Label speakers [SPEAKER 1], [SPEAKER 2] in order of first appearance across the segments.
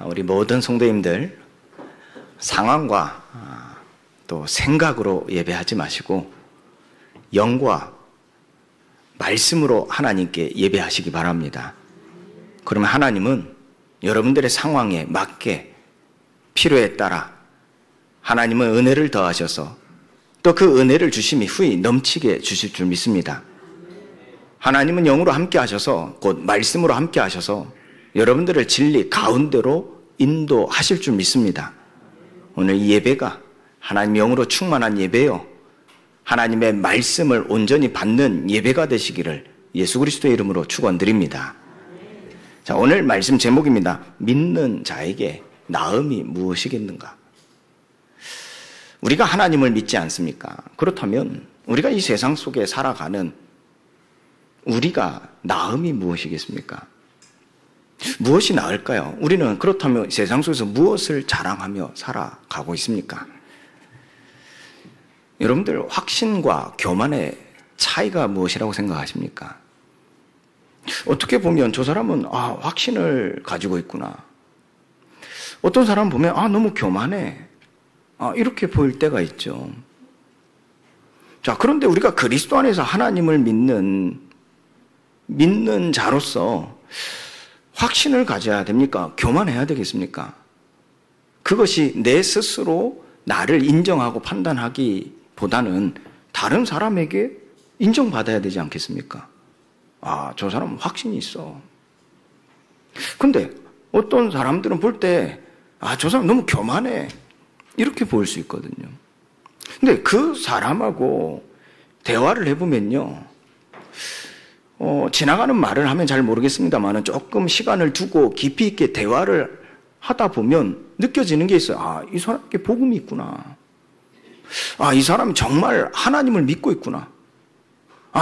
[SPEAKER 1] 우리 모든 성도님들 상황과 또 생각으로 예배하지 마시고 영과 말씀으로 하나님께 예배하시기 바랍니다. 그러면 하나님은 여러분들의 상황에 맞게 필요에 따라 하나님은 은혜를 더하셔서 또 그 은혜를 주심이 후히 넘치게 주실 줄 믿습니다. 하나님은 영으로 함께 하셔서 곧 말씀으로 함께 하셔서 여러분들을 진리 가운데로 인도하실 줄 믿습니다. 오늘 이 예배가 하나님 영으로 충만한 예배요, 하나님의 말씀을 온전히 받는 예배가 되시기를 예수 그리스도의 이름으로 축원드립니다. 자, 오늘 말씀 제목입니다. 믿는 자에게 나음이 무엇이겠는가? 우리가 하나님을 믿지 않습니까? 그렇다면 우리가 이 세상 속에 살아가는 우리가 나음이 무엇이겠습니까? 무엇이 나을까요? 우리는 그렇다면 세상 속에서 무엇을 자랑하며 살아가고 있습니까? 여러분들 확신과 교만의 차이가 무엇이라고 생각하십니까? 어떻게 보면 저 사람은 확신을 가지고 있구나. 어떤 사람 보면 너무 교만해. 이렇게 보일 때가 있죠. 자, 그런데 우리가 그리스도 안에서 하나님을 믿는 자로서 확신을 가져야 됩니까? 교만해야 되겠습니까? 그것이 내 스스로 나를 인정하고 판단하기보다는 다른 사람에게 인정받아야 되지 않겠습니까? 저 사람은 확신이 있어. 근데 어떤 사람들은 볼 때 저 사람 너무 교만해. 이렇게 보일 수 있거든요. 근데 그 사람하고 대화를 해보면요, 지나가는 말을 하면 잘 모르겠습니다만 조금 시간을 두고 깊이 있게 대화를 하다 보면 느껴지는 게 있어요. 이 사람께 복음이 있구나. 이 사람이 정말 하나님을 믿고 있구나.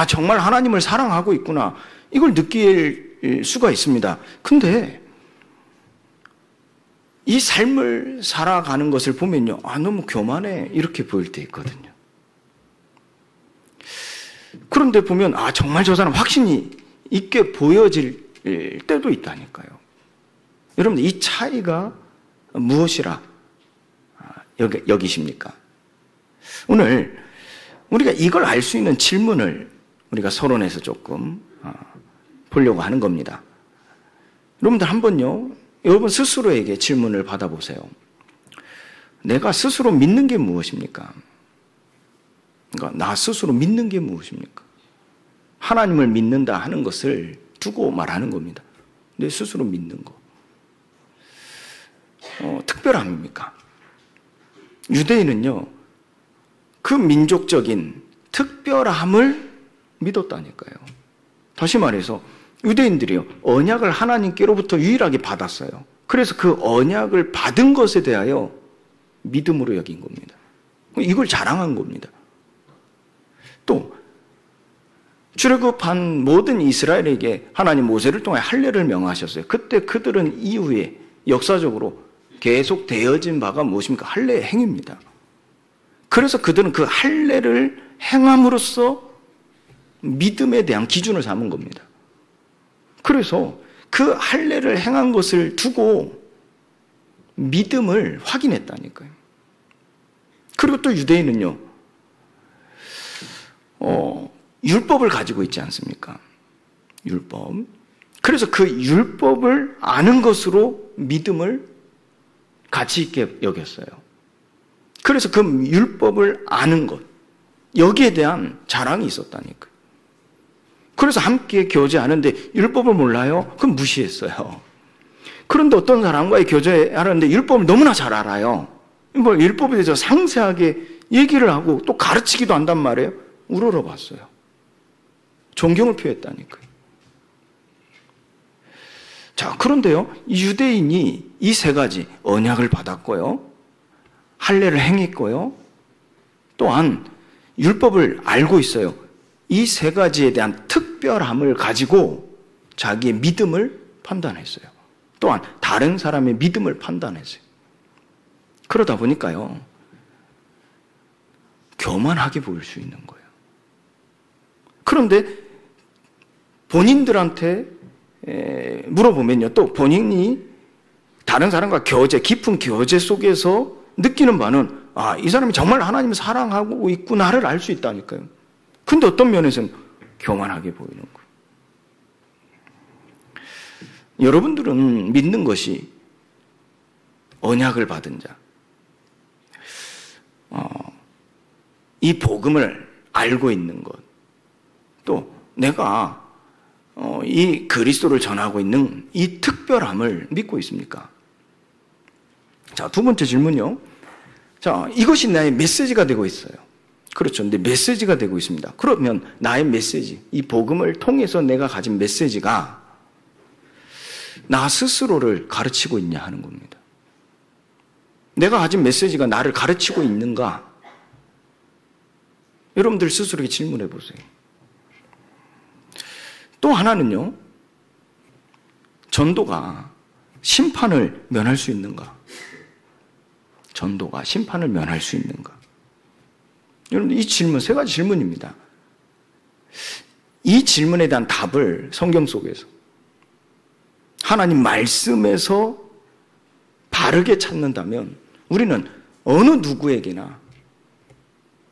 [SPEAKER 1] 정말 하나님을 사랑하고 있구나. 이걸 느낄 수가 있습니다. 근데 이 삶을 살아가는 것을 보면요, 너무 교만해. 이렇게 보일 때 있거든요. 그런데 보면 정말 저 사람 확신이 있게 보여질 때도 있다니까요. 여러분들 이 차이가 무엇이라 여기십니까? 오늘 우리가 이걸 알 수 있는 질문을 우리가 서론에서 조금 보려고 하는 겁니다. 여러분들 한번요, 여러분 스스로에게 질문을 받아보세요. 내가 스스로 믿는 게 무엇입니까? 그러니까 나 스스로 믿는 게 무엇입니까? 하나님을 믿는다 하는 것을 두고 말하는 겁니다. 내 스스로 믿는 거. 특별함입니까? 유대인은요, 그 민족적인 특별함을 믿었다니까요. 다시 말해서 유대인들이요, 언약을 하나님께로부터 유일하게 받았어요. 그래서 그 언약을 받은 것에 대하여 믿음으로 여긴 겁니다. 이걸 자랑한 겁니다. 또 출애굽한 모든 이스라엘에게 하나님 모세를 통해 할례를 명하셨어요. 그때 그들은 이후에 역사적으로 계속 되어진 바가 무엇입니까? 할례의 행위입니다. 그래서 그들은 그 할례를 행함으로써 믿음에 대한 기준을 삼은 겁니다. 그래서 그 할례를 행한 것을 두고 믿음을 확인했다니까요. 그리고 또 유대인은요, 율법을 가지고 있지 않습니까? 율법. 그래서 그 율법을 아는 것으로 믿음을 가치 있게 여겼어요. 그래서 그 율법을 아는 것, 여기에 대한 자랑이 있었다니까요. 그래서 함께 교제하는데 율법을 몰라요? 그럼 무시했어요. 그런데 어떤 사람과의 교제하는데 율법을 너무나 잘 알아요. 율법에 대해서 상세하게 얘기를 하고 또 가르치기도 한단 말이에요. 우러러봤어요. 존경을 표했다니까요. 자, 그런데요, 유대인이 이 세 가지 언약을 받았고요, 할례를 행했고요, 또한 율법을 알고 있어요. 이 세 가지에 대한 특별함을 가지고 자기의 믿음을 판단했어요. 또한 다른 사람의 믿음을 판단했어요. 그러다 보니까요, 교만하게 보일 수 있는 거예요. 그런데 본인들한테 물어보면요, 또 본인이 다른 사람과 깊은 교제 속에서 느끼는 바는 이 사람이 정말 하나님을 사랑하고 있구나를 알 수 있다니까요. 근데 어떤 면에서는 교만하게 보이는 거예요. 여러분들은 믿는 것이 언약을 받은 자, 이 복음을 알고 있는 것, 또 내가 이 그리스도를 전하고 있는 이 특별함을 믿고 있습니까? 자, 두 번째 질문요. 자, 이것이 나의 메시지가 되고 있어요. 그렇죠. 근데 메시지가 되고 있습니다. 그러면 나의 메시지, 이 복음을 통해서 내가 가진 메시지가 나 스스로를 가르치고 있냐 하는 겁니다. 내가 가진 메시지가 나를 가르치고 있는가? 여러분들 스스로에게 질문해 보세요. 또 하나는요, 전도가 심판을 면할 수 있는가? 전도가 심판을 면할 수 있는가? 여러분들 이 질문, 세 가지 질문입니다. 이 질문에 대한 답을 성경 속에서, 하나님 말씀에서 바르게 찾는다면 우리는 어느 누구에게나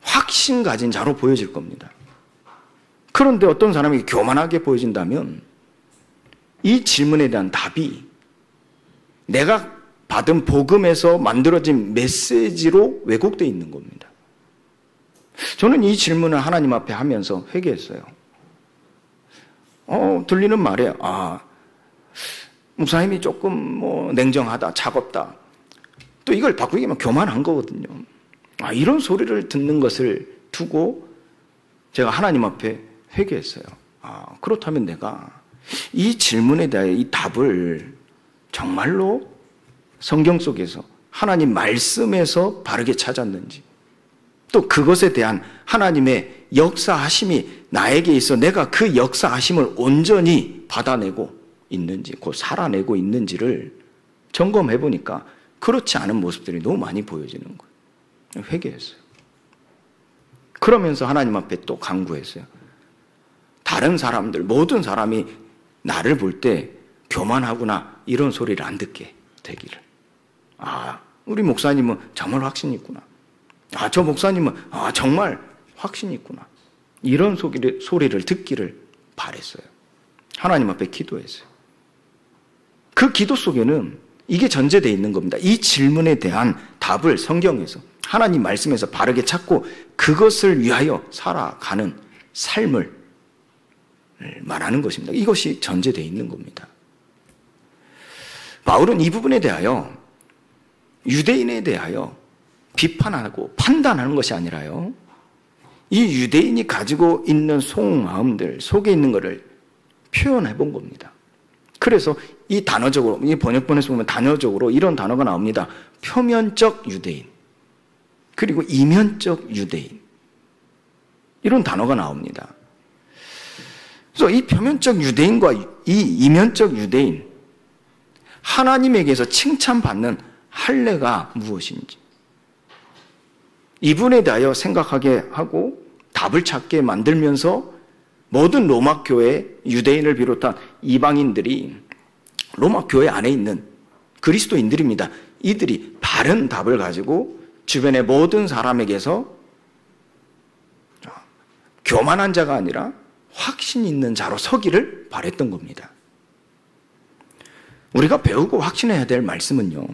[SPEAKER 1] 확신 가진 자로 보여질 겁니다. 그런데 어떤 사람이 교만하게 보여진다면 이 질문에 대한 답이 내가 받은 복음에서 만들어진 메시지로 왜곡되어 있는 겁니다. 저는 이 질문을 하나님 앞에 하면서 회개했어요. 들리는 말에 목사님이 조금 냉정하다, 차갑다. 또 이걸 바꾸게 하면 교만한 거거든요. 이런 소리를 듣는 것을 두고 제가 하나님 앞에 회개했어요. 그렇다면 내가 이 질문에 대해 이 답을 정말로 성경 속에서 하나님 말씀에서 바르게 찾았는지, 또 그것에 대한 하나님의 역사하심이 나에게 있어 내가 그 역사하심을 온전히 받아내고 있는지, 곧 살아내고 있는지를 점검해 보니까 그렇지 않은 모습들이 너무 많이 보여지는 거예요. 회개했어요. 그러면서 하나님 앞에 또 간구했어요. 다른 사람들, 모든 사람이 나를 볼 때 교만하구나 이런 소리를 안 듣게 되기를. 우리 목사님은 정말 확신이 있구나. 저 목사님은 정말 확신이 있구나. 이런 소리를 듣기를 바랬어요. 하나님 앞에 기도했어요. 그 기도 속에는 이게 전제되어 있는 겁니다. 이 질문에 대한 답을 성경에서, 하나님 말씀에서 바르게 찾고 그것을 위하여 살아가는 삶을 말하는 것입니다. 이것이 전제되어 있는 겁니다. 바울은 이 부분에 대하여 유대인에 대하여 비판하고 판단하는 것이 아니라요, 이 유대인이 가지고 있는 속마음들 속에 있는 것을 표현해 본 겁니다. 그래서 이 단어적으로, 이 번역본에서 보면 단어적으로 이런 단어가 나옵니다. 표면적 유대인, 그리고 이면적 유대인, 이런 단어가 나옵니다. 그래서 이 표면적 유대인과 이 이면적 유대인, 하나님에게서 칭찬받는 할례가 무엇인지 이분에 대하여 생각하게 하고 답을 찾게 만들면서 모든 로마 교회, 유대인을 비롯한 이방인들이 로마 교회 안에 있는 그리스도인들입니다. 이들이 바른 답을 가지고 주변의 모든 사람에게서 교만한 자가 아니라 확신 있는 자로 서기를 바랬던 겁니다. 우리가 배우고 확신해야 될 말씀은요,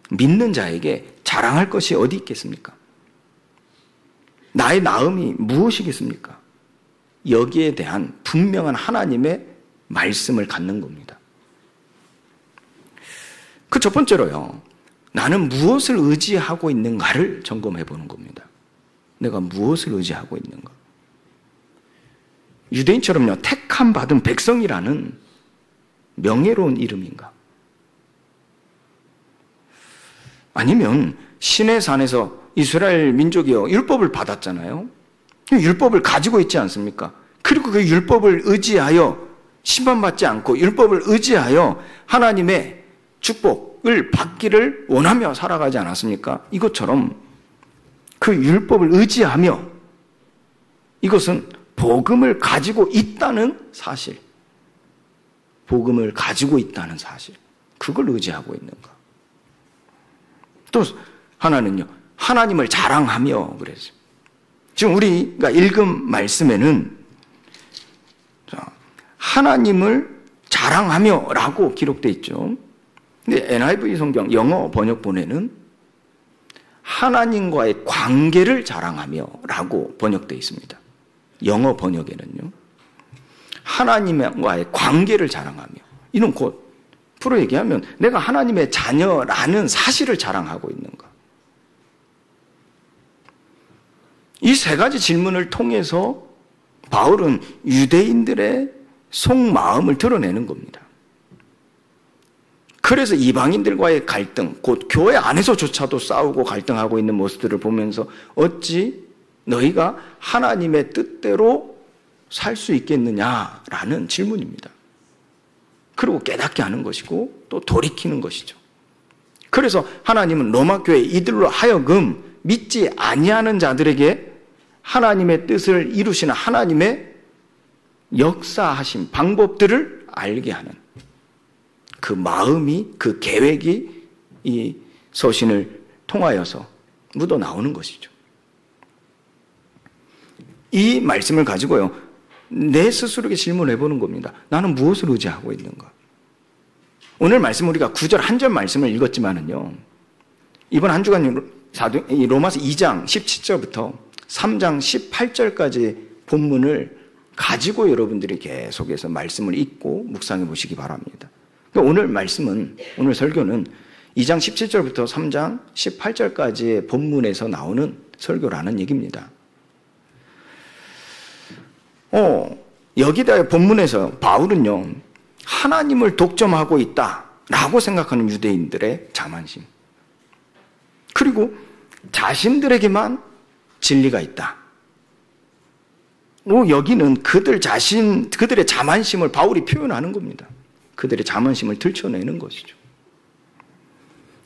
[SPEAKER 1] 믿는 자에게 자랑할 것이 어디 있겠습니까? 나의 나음이 무엇이겠습니까? 여기에 대한 분명한 하나님의 말씀을 갖는 겁니다. 그 첫 번째로요, 나는 무엇을 의지하고 있는가를 점검해 보는 겁니다. 내가 무엇을 의지하고 있는가? 유대인처럼요, 택함 받은 백성이라는 명예로운 이름인가? 아니면 신의 산에서 이스라엘 민족이요, 율법을 받았잖아요. 율법을 가지고 있지 않습니까? 그리고 그 율법을 의지하여 심판받지 않고 율법을 의지하여 하나님의 축복을 받기를 원하며 살아가지 않았습니까? 이것처럼 그 율법을 의지하며, 이것은 복음을 가지고 있다는 사실, 복음을 가지고 있다는 사실, 그걸 의지하고 있는가? 또 하나는요, 하나님을 자랑하며 그랬어요. 지금 우리가 읽은 말씀에는 하나님을 자랑하며 라고 기록되어 있죠. 근데 NIV 성경 영어 번역본에는 하나님과의 관계를 자랑하며 라고 번역되어 있습니다. 영어 번역에는요, 하나님과의 관계를 자랑하며, 이는 곧 풀어 얘기하면 내가 하나님의 자녀라는 사실을 자랑하고 있는 것. 이 세 가지 질문을 통해서 바울은 유대인들의 속마음을 드러내는 겁니다. 그래서 이방인들과의 갈등, 곧 교회 안에서조차도 싸우고 갈등하고 있는 모습들을 보면서 어찌 너희가 하나님의 뜻대로 살 수 있겠느냐라는 질문입니다. 그리고 깨닫게 하는 것이고 또 돌이키는 것이죠. 그래서 하나님은 로마 교회 이들로 하여금 믿지 아니하는 자들에게 하나님의 뜻을 이루시는 하나님의 역사하신 방법들을 알게 하는 그 마음이, 그 계획이 이 서신을 통하여서 묻어 나오는 것이죠. 이 말씀을 가지고요, 내 스스로에게 질문해 보는 겁니다. 나는 무엇을 의지하고 있는가? 오늘 말씀 우리가 9절 한 절 말씀을 읽었지만은요, 이번 한 주간 로마서 2장 17절부터 3장 18절까지 본문을 가지고 여러분들이 계속해서 말씀을 읽고 묵상해 보시기 바랍니다. 오늘 말씀은, 오늘 설교는 2장 17절부터 3장 18절까지의 본문에서 나오는 설교라는 얘기입니다. 여기다 본문에서 바울은요, 하나님을 독점하고 있다라고 생각하는 유대인들의 자만심, 그리고 자신들에게만 진리가 있다. 여기는 그들의 자만심을 바울이 표현하는 겁니다. 그들의 자만심을 들춰내는 것이죠.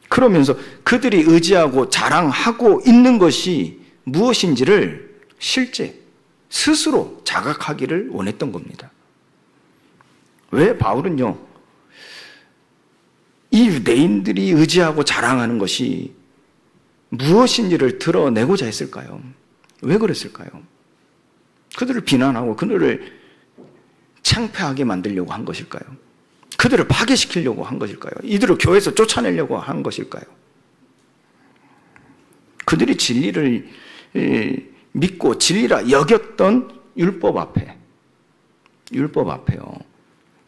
[SPEAKER 1] 그러면서 그들이 의지하고 자랑하고 있는 것이 무엇인지를 실제 스스로 자각하기를 원했던 겁니다. 왜 바울은요, 이 유대인들이 의지하고 자랑하는 것이 무엇인지를 드러내고자 했을까요? 왜 그랬을까요? 그들을 비난하고 그들을 창피하게 만들려고 한 것일까요? 그들을 파괴시키려고 한 것일까요? 이들을 교회에서 쫓아내려고 한 것일까요? 그들이 진리를 믿고 진리라 여겼던 율법 앞에요,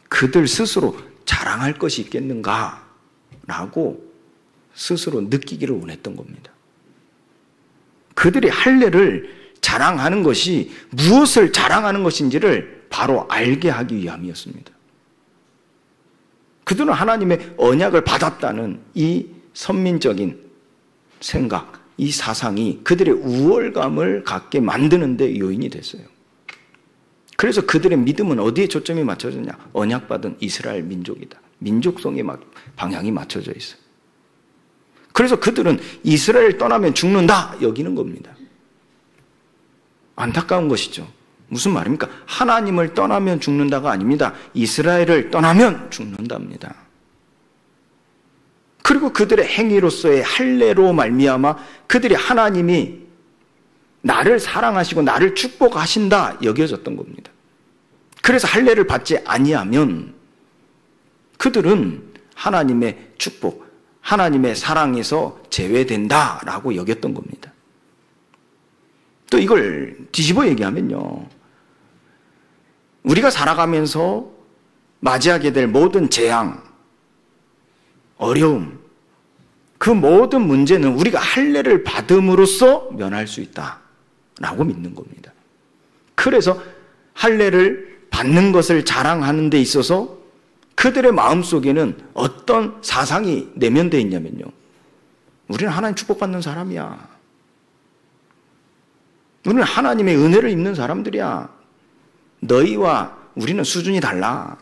[SPEAKER 1] 그들 스스로 자랑할 것이 있겠는가라고 스스로 느끼기를 원했던 겁니다. 그들이 할례를 자랑하는 것이 무엇을 자랑하는 것인지를 바로 알게 하기 위함이었습니다. 그들은 하나님의 언약을 받았다는 이 선민적인 생각, 이 사상이 그들의 우월감을 갖게 만드는 데 요인이 됐어요. 그래서 그들의 믿음은 어디에 초점이 맞춰졌냐? 언약받은 이스라엘 민족이다. 민족성의 방향이 맞춰져 있어요. 그래서 그들은 이스라엘을 떠나면 죽는다 여기는 겁니다. 안타까운 것이죠. 무슨 말입니까? 하나님을 떠나면 죽는다가 아닙니다. 이스라엘을 떠나면 죽는답니다. 그리고 그들의 행위로서의 할례로 말미암아 그들이 하나님이 나를 사랑하시고 나를 축복하신다 여겨졌던 겁니다. 그래서 할례를 받지 아니하면 그들은 하나님의 축복, 하나님의 사랑에서 제외된다라고 여겼던 겁니다. 또 이걸 뒤집어 얘기하면요, 우리가 살아가면서 맞이하게 될 모든 재앙, 어려움, 그 모든 문제는 우리가 할례를 받음으로써 면할 수 있다라고 믿는 겁니다. 그래서 할례를 받는 것을 자랑하는 데 있어서 그들의 마음속에는 어떤 사상이 내면되어 있냐면요, 우리는 하나님 축복받는 사람이야, 우리는 하나님의 은혜를 입는 사람들이야, 너희와 우리는 수준이 달라,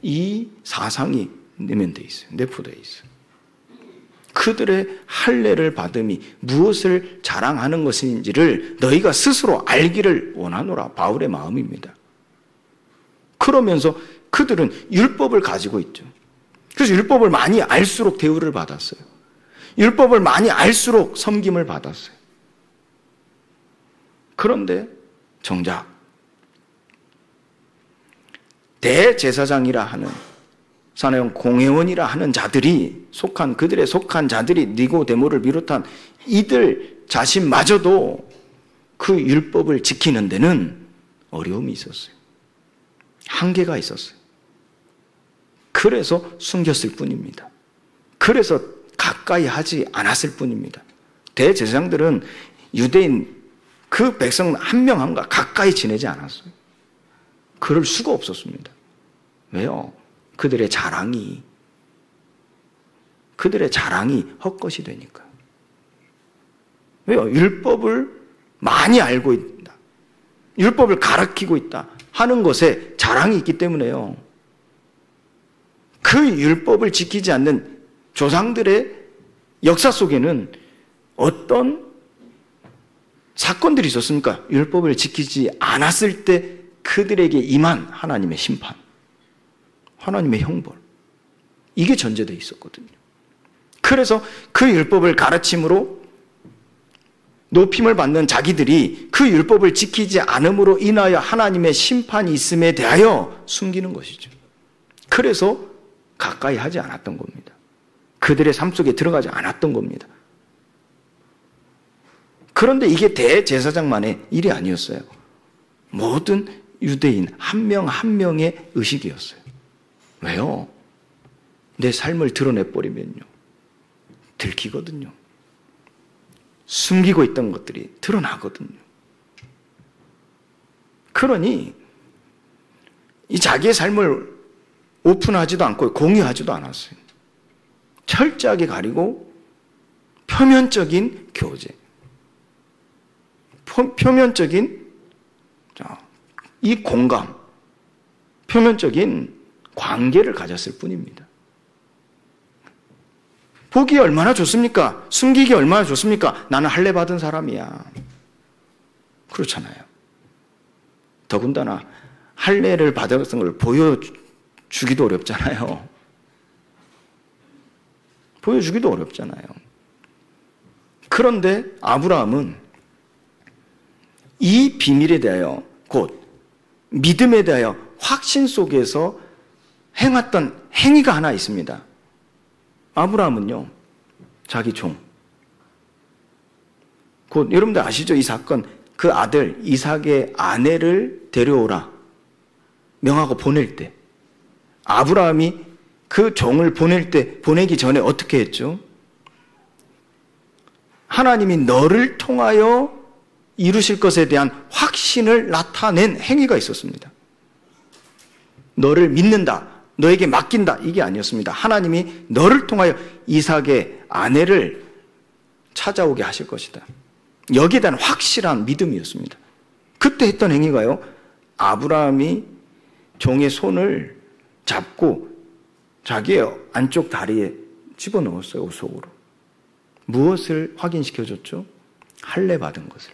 [SPEAKER 1] 이 사상이 내면되어 있어요. 내포되어 있어요. 그들의 할례를 받음이 무엇을 자랑하는 것인지를 너희가 스스로 알기를 원하노라, 바울의 마음입니다. 그러면서 그들은 율법을 가지고 있죠. 그래서 율법을 많이 알수록 대우를 받았어요. 율법을 많이 알수록 섬김을 받았어요. 그런데 정작 대제사장이라 하는 사내용 공회원이라 하는 자들이 그들의 속한 자들이 니고데모를 비롯한 이들 자신마저도 그 율법을 지키는 데는 어려움이 있었어요. 한계가 있었어요. 그래서 숨겼을 뿐입니다. 그래서 가까이 하지 않았을 뿐입니다. 대제사장들은 유대인 그 백성 한 명 한 명과 가까이 지내지 않았어요. 그럴 수가 없었습니다. 왜요? 그들의 자랑이 헛것이 되니까. 왜요? 율법을 많이 알고 있다. 율법을 가르치고 있다 하는 것에 자랑이 있기 때문에요. 그 율법을 지키지 않는 조상들의 역사 속에는 어떤 사건들이 있었습니까? 율법을 지키지 않았을 때 그들에게 임한 하나님의 심판, 하나님의 형벌, 이게 전제되어 있었거든요. 그래서 그 율법을 가르침으로 높임을 받는 자기들이 그 율법을 지키지 않음으로 인하여 하나님의 심판이 있음에 대하여 숨기는 것이죠. 그래서 가까이 하지 않았던 겁니다. 그들의 삶 속에 들어가지 않았던 겁니다. 그런데 이게 대제사장만의 일이 아니었어요. 모든 유대인 한 명 한 명의 의식이었어요. 왜요? 내 삶을 드러내버리면요, 들키거든요. 숨기고 있던 것들이 드러나거든요. 그러니 이 자기의 삶을 오픈하지도 않고 공유하지도 않았어요. 철저하게 가리고 표면적인 교제, 표면적인 이 공감, 표면적인 관계를 가졌을 뿐입니다. 보기 얼마나 좋습니까? 숨기기 얼마나 좋습니까? 나는 할례 받은 사람이야. 그렇잖아요. 더군다나 할례를 받은 걸 보여주기도 어렵잖아요. 보여주기도 어렵잖아요. 그런데 아브라함은 이 비밀에 대하여, 곧 믿음에 대하여 확신 속에서 행했던 행위가 하나 있습니다. 아브라함은요, 자기 종, 곧 여러분들 아시죠? 이 사건, 그 아들 이삭의 아내를 데려오라 명하고 보낼 때, 아브라함이 그 종을 보내기 전에 어떻게 했죠? 하나님이 너를 통하여 이루실 것에 대한 확신을 나타낸 행위가 있었습니다. 너를 믿는다, 너에게 맡긴다, 이게 아니었습니다. 하나님이 너를 통하여 이삭의 아내를 찾아오게 하실 것이다. 여기에 대한 확실한 믿음이었습니다. 그때 했던 행위가요, 아브라함이 종의 손을 잡고 자기의 안쪽 다리에 집어넣었어요, 옷 속으로. 무엇을 확인시켜줬죠? 할례 받은 것을.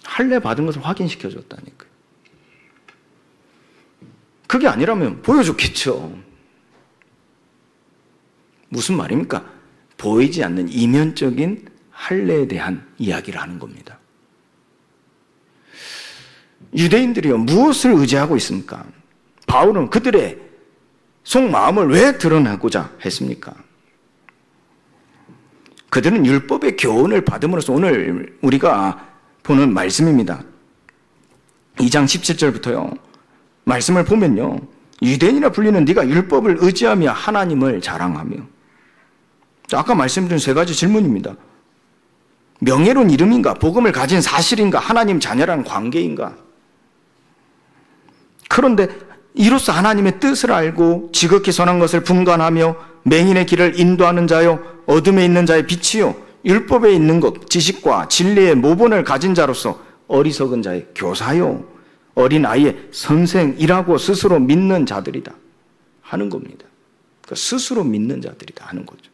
[SPEAKER 1] 할례 받은 것을 확인시켜줬다니까요. 그게 아니라면 보여줬겠죠. 무슨 말입니까? 보이지 않는 이면적인 할례에 대한 이야기를 하는 겁니다. 유대인들이요, 무엇을 의지하고 있습니까? 바울은 그들의 속마음을 왜 드러내고자 했습니까? 그들은 율법의 교훈을 받음으로써, 오늘 우리가 보는 말씀입니다. 2장 17절부터요. 말씀을 보면요, 유대인이라 불리는 네가 율법을 의지하며 하나님을 자랑하며. 아까 말씀드린 세 가지 질문입니다. 명예로운 이름인가? 복음을 가진 사실인가? 하나님 자녀라는 관계인가? 그런데 이로써 하나님의 뜻을 알고 지극히 선한 것을 분간하며 맹인의 길을 인도하는 자요, 어둠에 있는 자의 빛이요, 율법에 있는 것, 지식과 진리의 모본을 가진 자로서 어리석은 자의 교사요, 어린 아이의 선생이라고 스스로 믿는 자들이다 하는 겁니다. 그러니까 스스로 믿는 자들이다 하는 거죠.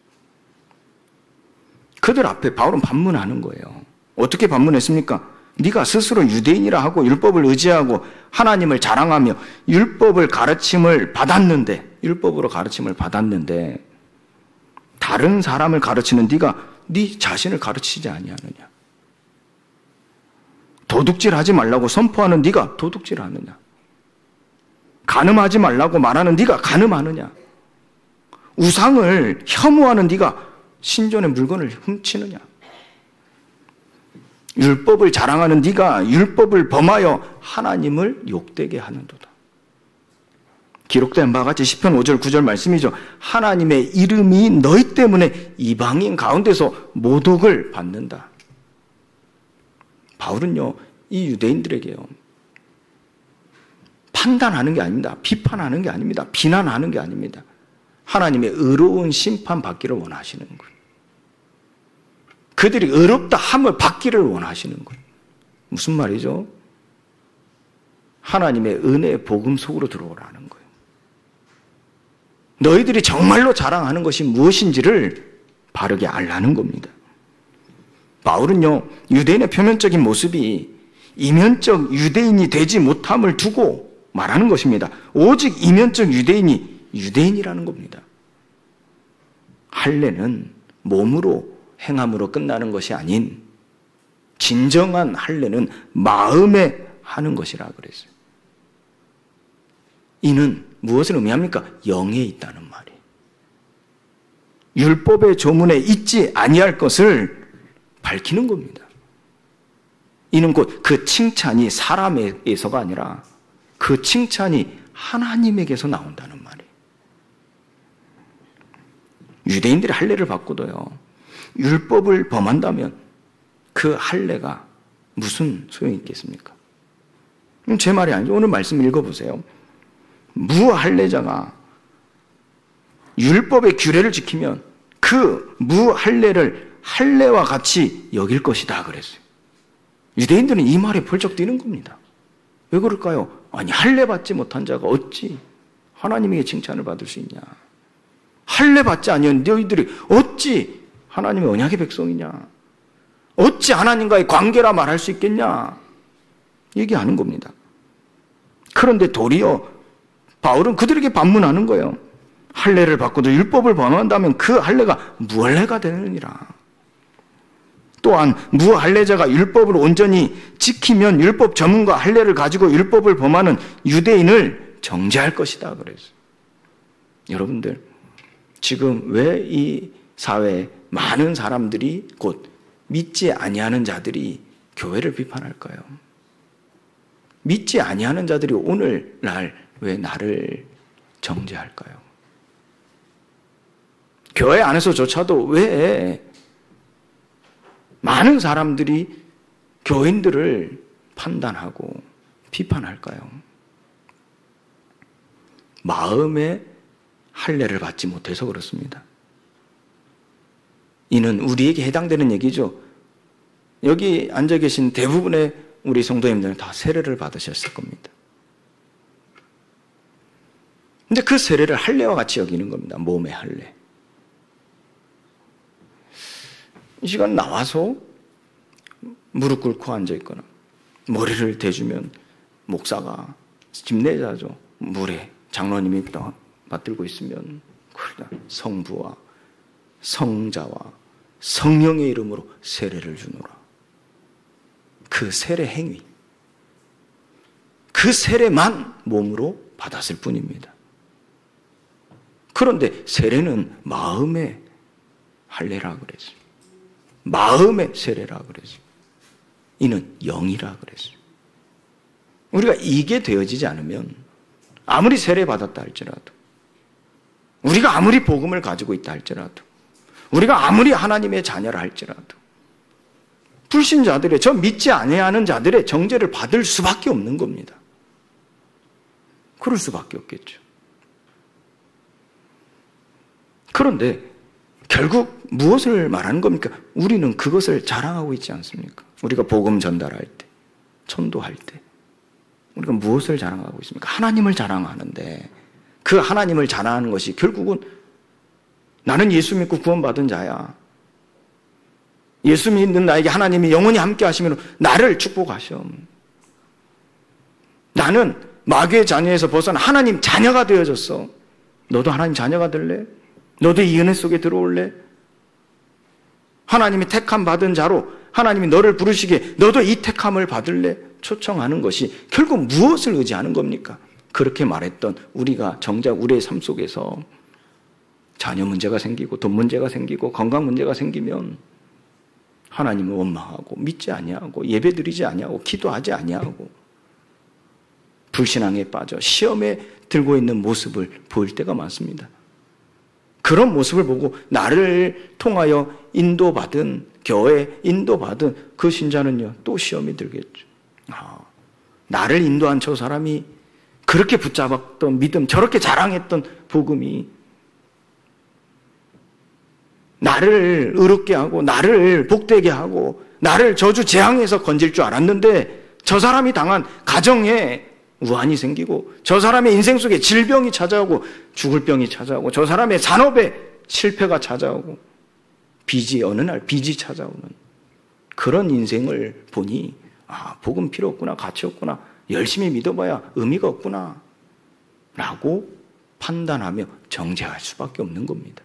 [SPEAKER 1] 그들 앞에 바울은 반문하는 거예요. 어떻게 반문했습니까? 네가 스스로 유대인이라 하고 율법을 의지하고 하나님을 자랑하며 율법을 가르침을 받았는데, 율법으로 가르침을 받았는데 다른 사람을 가르치는 네가 네 자신을 가르치지 아니하느냐? 도둑질하지 말라고 선포하는 네가 도둑질하느냐? 간음하지 말라고 말하는 네가 간음하느냐? 우상을 혐오하는 네가 신전의 물건을 훔치느냐? 율법을 자랑하는 네가 율법을 범하여 하나님을 욕되게 하는도다. 기록된 바와 같이 시편 5절 9절 말씀이죠. 하나님의 이름이 너희 때문에 이방인 가운데서 모독을 받는다. 바울은요, 이 유대인들에게요, 판단하는 게 아닙니다. 비판하는 게 아닙니다. 비난하는 게 아닙니다. 하나님의 의로운 심판 받기를 원하시는 거예요. 그들이 의롭다 함을 받기를 원하시는 거예요. 무슨 말이죠? 하나님의 은혜의 복음 속으로 들어오라는 거예요. 너희들이 정말로 자랑하는 것이 무엇인지를 바르게 알라는 겁니다. 바울은요, 유대인의 표면적인 모습이 이면적 유대인이 되지 못함을 두고 말하는 것입니다. 오직 이면적 유대인이 유대인이라는 겁니다. 할례는 몸으로 행함으로 끝나는 것이 아닌 진정한 할례는 마음에 하는 것이라 그랬어요. 이는 무엇을 의미합니까? 영에 있다는 말이에요. 율법의 조문에 있지 아니할 것을 밝히는 겁니다. 이는 곧 그 칭찬이 사람에게서가 아니라 그 칭찬이 하나님에게서 나온다는 말이에요. 유대인들이 할례를 받고도요, 율법을 범한다면 그 할례가 무슨 소용이 있겠습니까? 제 말이 아니죠. 오늘 말씀 읽어보세요. 무할례자가 율법의 규례를 지키면 그 무할례를 할례와 같이 여길 것이다 그랬어요. 유대인들은 이 말에 펄쩍 뛰는 겁니다. 왜 그럴까요? 아니, 할례 받지 못한 자가 어찌 하나님에게 칭찬을 받을 수 있냐? 할례 받지 아니한 너희들이 어찌 하나님의 언약의 백성이냐? 어찌 하나님과의 관계라 말할 수 있겠냐? 얘기하는 겁니다. 그런데 도리어 바울은 그들에게 반문하는 거예요. 할례를 받고도 율법을 범한다면 그 할례가 무할례가 되느니라. 또한 무할례자가 율법을 온전히 지키면 율법 전문과 할례를 가지고 율법을 범하는 유대인을 정죄할 것이다 그랬어요. 여러분들, 지금 왜 이 사회에 많은 사람들이 곧 믿지 아니하는 자들이 교회를 비판할까요? 믿지 아니하는 자들이 오늘날 왜 나를 정죄할까요? 교회 안에서조차도 왜 많은 사람들이 교인들을 판단하고 비판할까요? 마음의 할례를 받지 못해서 그렇습니다. 이는 우리에게 해당되는 얘기죠. 여기 앉아 계신 대부분의 우리 성도님들은 다 세례를 받으셨을 겁니다. 근데 그 세례를 할례와 같이 여기는 겁니다. 몸의 할례. 이 시간 나와서 무릎 꿇고 앉아있거나 머리를 대주면 목사가 집례자죠. 물에 장로님이 딱 받들고 있으면 성부와 성자와 성령의 이름으로 세례를 주노라. 그 세례 행위, 그 세례만 몸으로 받았을 뿐입니다. 그런데 세례는 마음의 할례라 그랬어요. 마음의 세례라 그랬어요. 이는 영이라 그랬어요. 우리가 이게 되어지지 않으면 아무리 세례 받았다 할지라도, 우리가 아무리 복음을 가지고 있다 할지라도, 우리가 아무리 하나님의 자녀라 할지라도 불신자들의, 저 믿지 아니하는 자들의 정죄를 받을 수밖에 없는 겁니다. 그럴 수밖에 없겠죠. 그런데 결국 무엇을 말하는 겁니까? 우리는 그것을 자랑하고 있지 않습니까? 우리가 복음 전달할 때, 전도할 때 우리가 무엇을 자랑하고 있습니까? 하나님을 자랑하는데 그 하나님을 자랑하는 것이 결국은 나는 예수 믿고 구원받은 자야. 예수 믿는 나에게 하나님이 영원히 함께 하시면 나를 축복하셔. 나는 마귀의 자녀에서 벗어나 하나님 자녀가 되어졌어. 너도 하나님 자녀가 될래? 너도 이 은혜 속에 들어올래? 하나님이 택함 받은 자로 하나님이 너를 부르시기에 너도 이 택함을 받을래? 초청하는 것이 결국 무엇을 의지하는 겁니까? 그렇게 말했던 우리가 정작 우리의 삶 속에서 자녀 문제가 생기고 돈 문제가 생기고 건강 문제가 생기면 하나님을 원망하고 믿지 아니하고 예배드리지 아니하고 기도하지 아니하고 불신앙에 빠져 시험에 들고 있는 모습을 보일 때가 많습니다. 그런 모습을 보고 나를 통하여 인도받은 교회에 인도받은 그 신자는요 또 시험이 들겠죠. 나를 인도한 저 사람이 그렇게 붙잡았던 믿음, 저렇게 자랑했던 복음이 나를 의롭게 하고 나를 복되게 하고 나를 저주 재앙에서 건질 줄 알았는데 저 사람이 당한 가정에 우환이 생기고 저 사람의 인생 속에 질병이 찾아오고 죽을 병이 찾아오고 저 사람의 산업에 실패가 찾아오고 빚이 어느 날 빚이 찾아오는 그런 인생을 보니 복음 필요 없구나, 가치 없구나, 열심히 믿어봐야 의미가 없구나 라고 판단하며 정죄할 수밖에 없는 겁니다.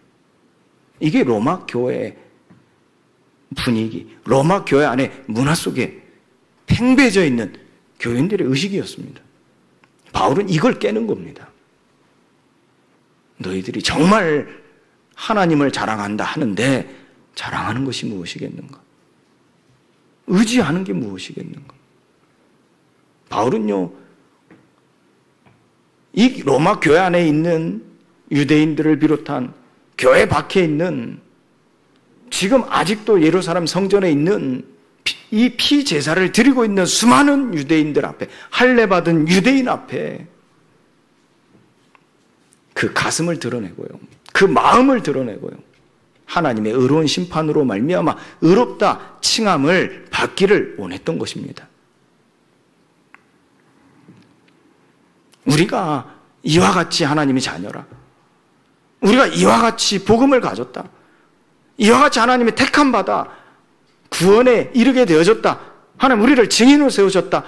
[SPEAKER 1] 이게 로마 교회의 분위기, 로마 교회 안에 문화 속에 팽배해져 있는 교인들의 의식이었습니다. 바울은 이걸 깨는 겁니다. 너희들이 정말 하나님을 자랑한다 하는데 자랑하는 것이 무엇이겠는가? 의지하는 게 무엇이겠는가? 바울은요, 이 로마 교회 안에 있는 유대인들을 비롯한 교회 밖에 있는 지금 아직도 예루살렘 성전에 있는 이 피제사를 드리고 있는 수많은 유대인들 앞에, 할례받은 유대인 앞에 그 가슴을 드러내고요, 그 마음을 드러내고요, 하나님의 의로운 심판으로 말미암아 의롭다 칭함을 받기를 원했던 것입니다. 우리가 이와 같이 하나님의 자녀라, 우리가 이와 같이 복음을 가졌다, 이와 같이 하나님의 택함 받아 구원에 이르게 되어졌다, 하나님 우리를 증인으로 세우셨다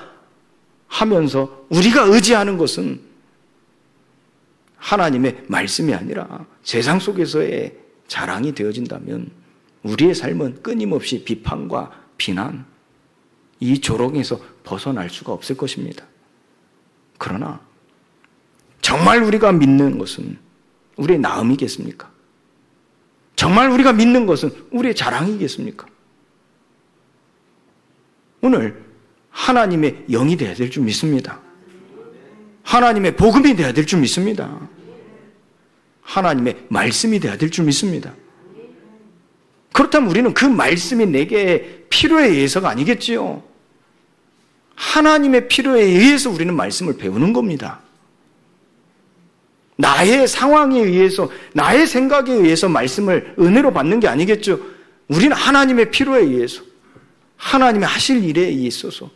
[SPEAKER 1] 하면서 우리가 의지하는 것은 하나님의 말씀이 아니라 세상 속에서의 자랑이 되어진다면 우리의 삶은 끊임없이 비판과 비난, 이 조롱에서 벗어날 수가 없을 것입니다. 그러나 정말 우리가 믿는 것은 우리의 나음이겠습니까? 정말 우리가 믿는 것은 우리의 자랑이겠습니까? 오늘 하나님의 영이 되어야 될 줄 믿습니다. 하나님의 복음이 되어야 될 줄 믿습니다. 하나님의 말씀이 되어야 될 줄 믿습니다. 그렇다면 우리는 그 말씀이 내게 필요에 의해서가 아니겠지요. 하나님의 필요에 의해서 우리는 말씀을 배우는 겁니다. 나의 상황에 의해서, 나의 생각에 의해서 말씀을 은혜로 받는 게 아니겠죠. 우리는 하나님의 필요에 의해서, 하나님의 하실 일에 있어서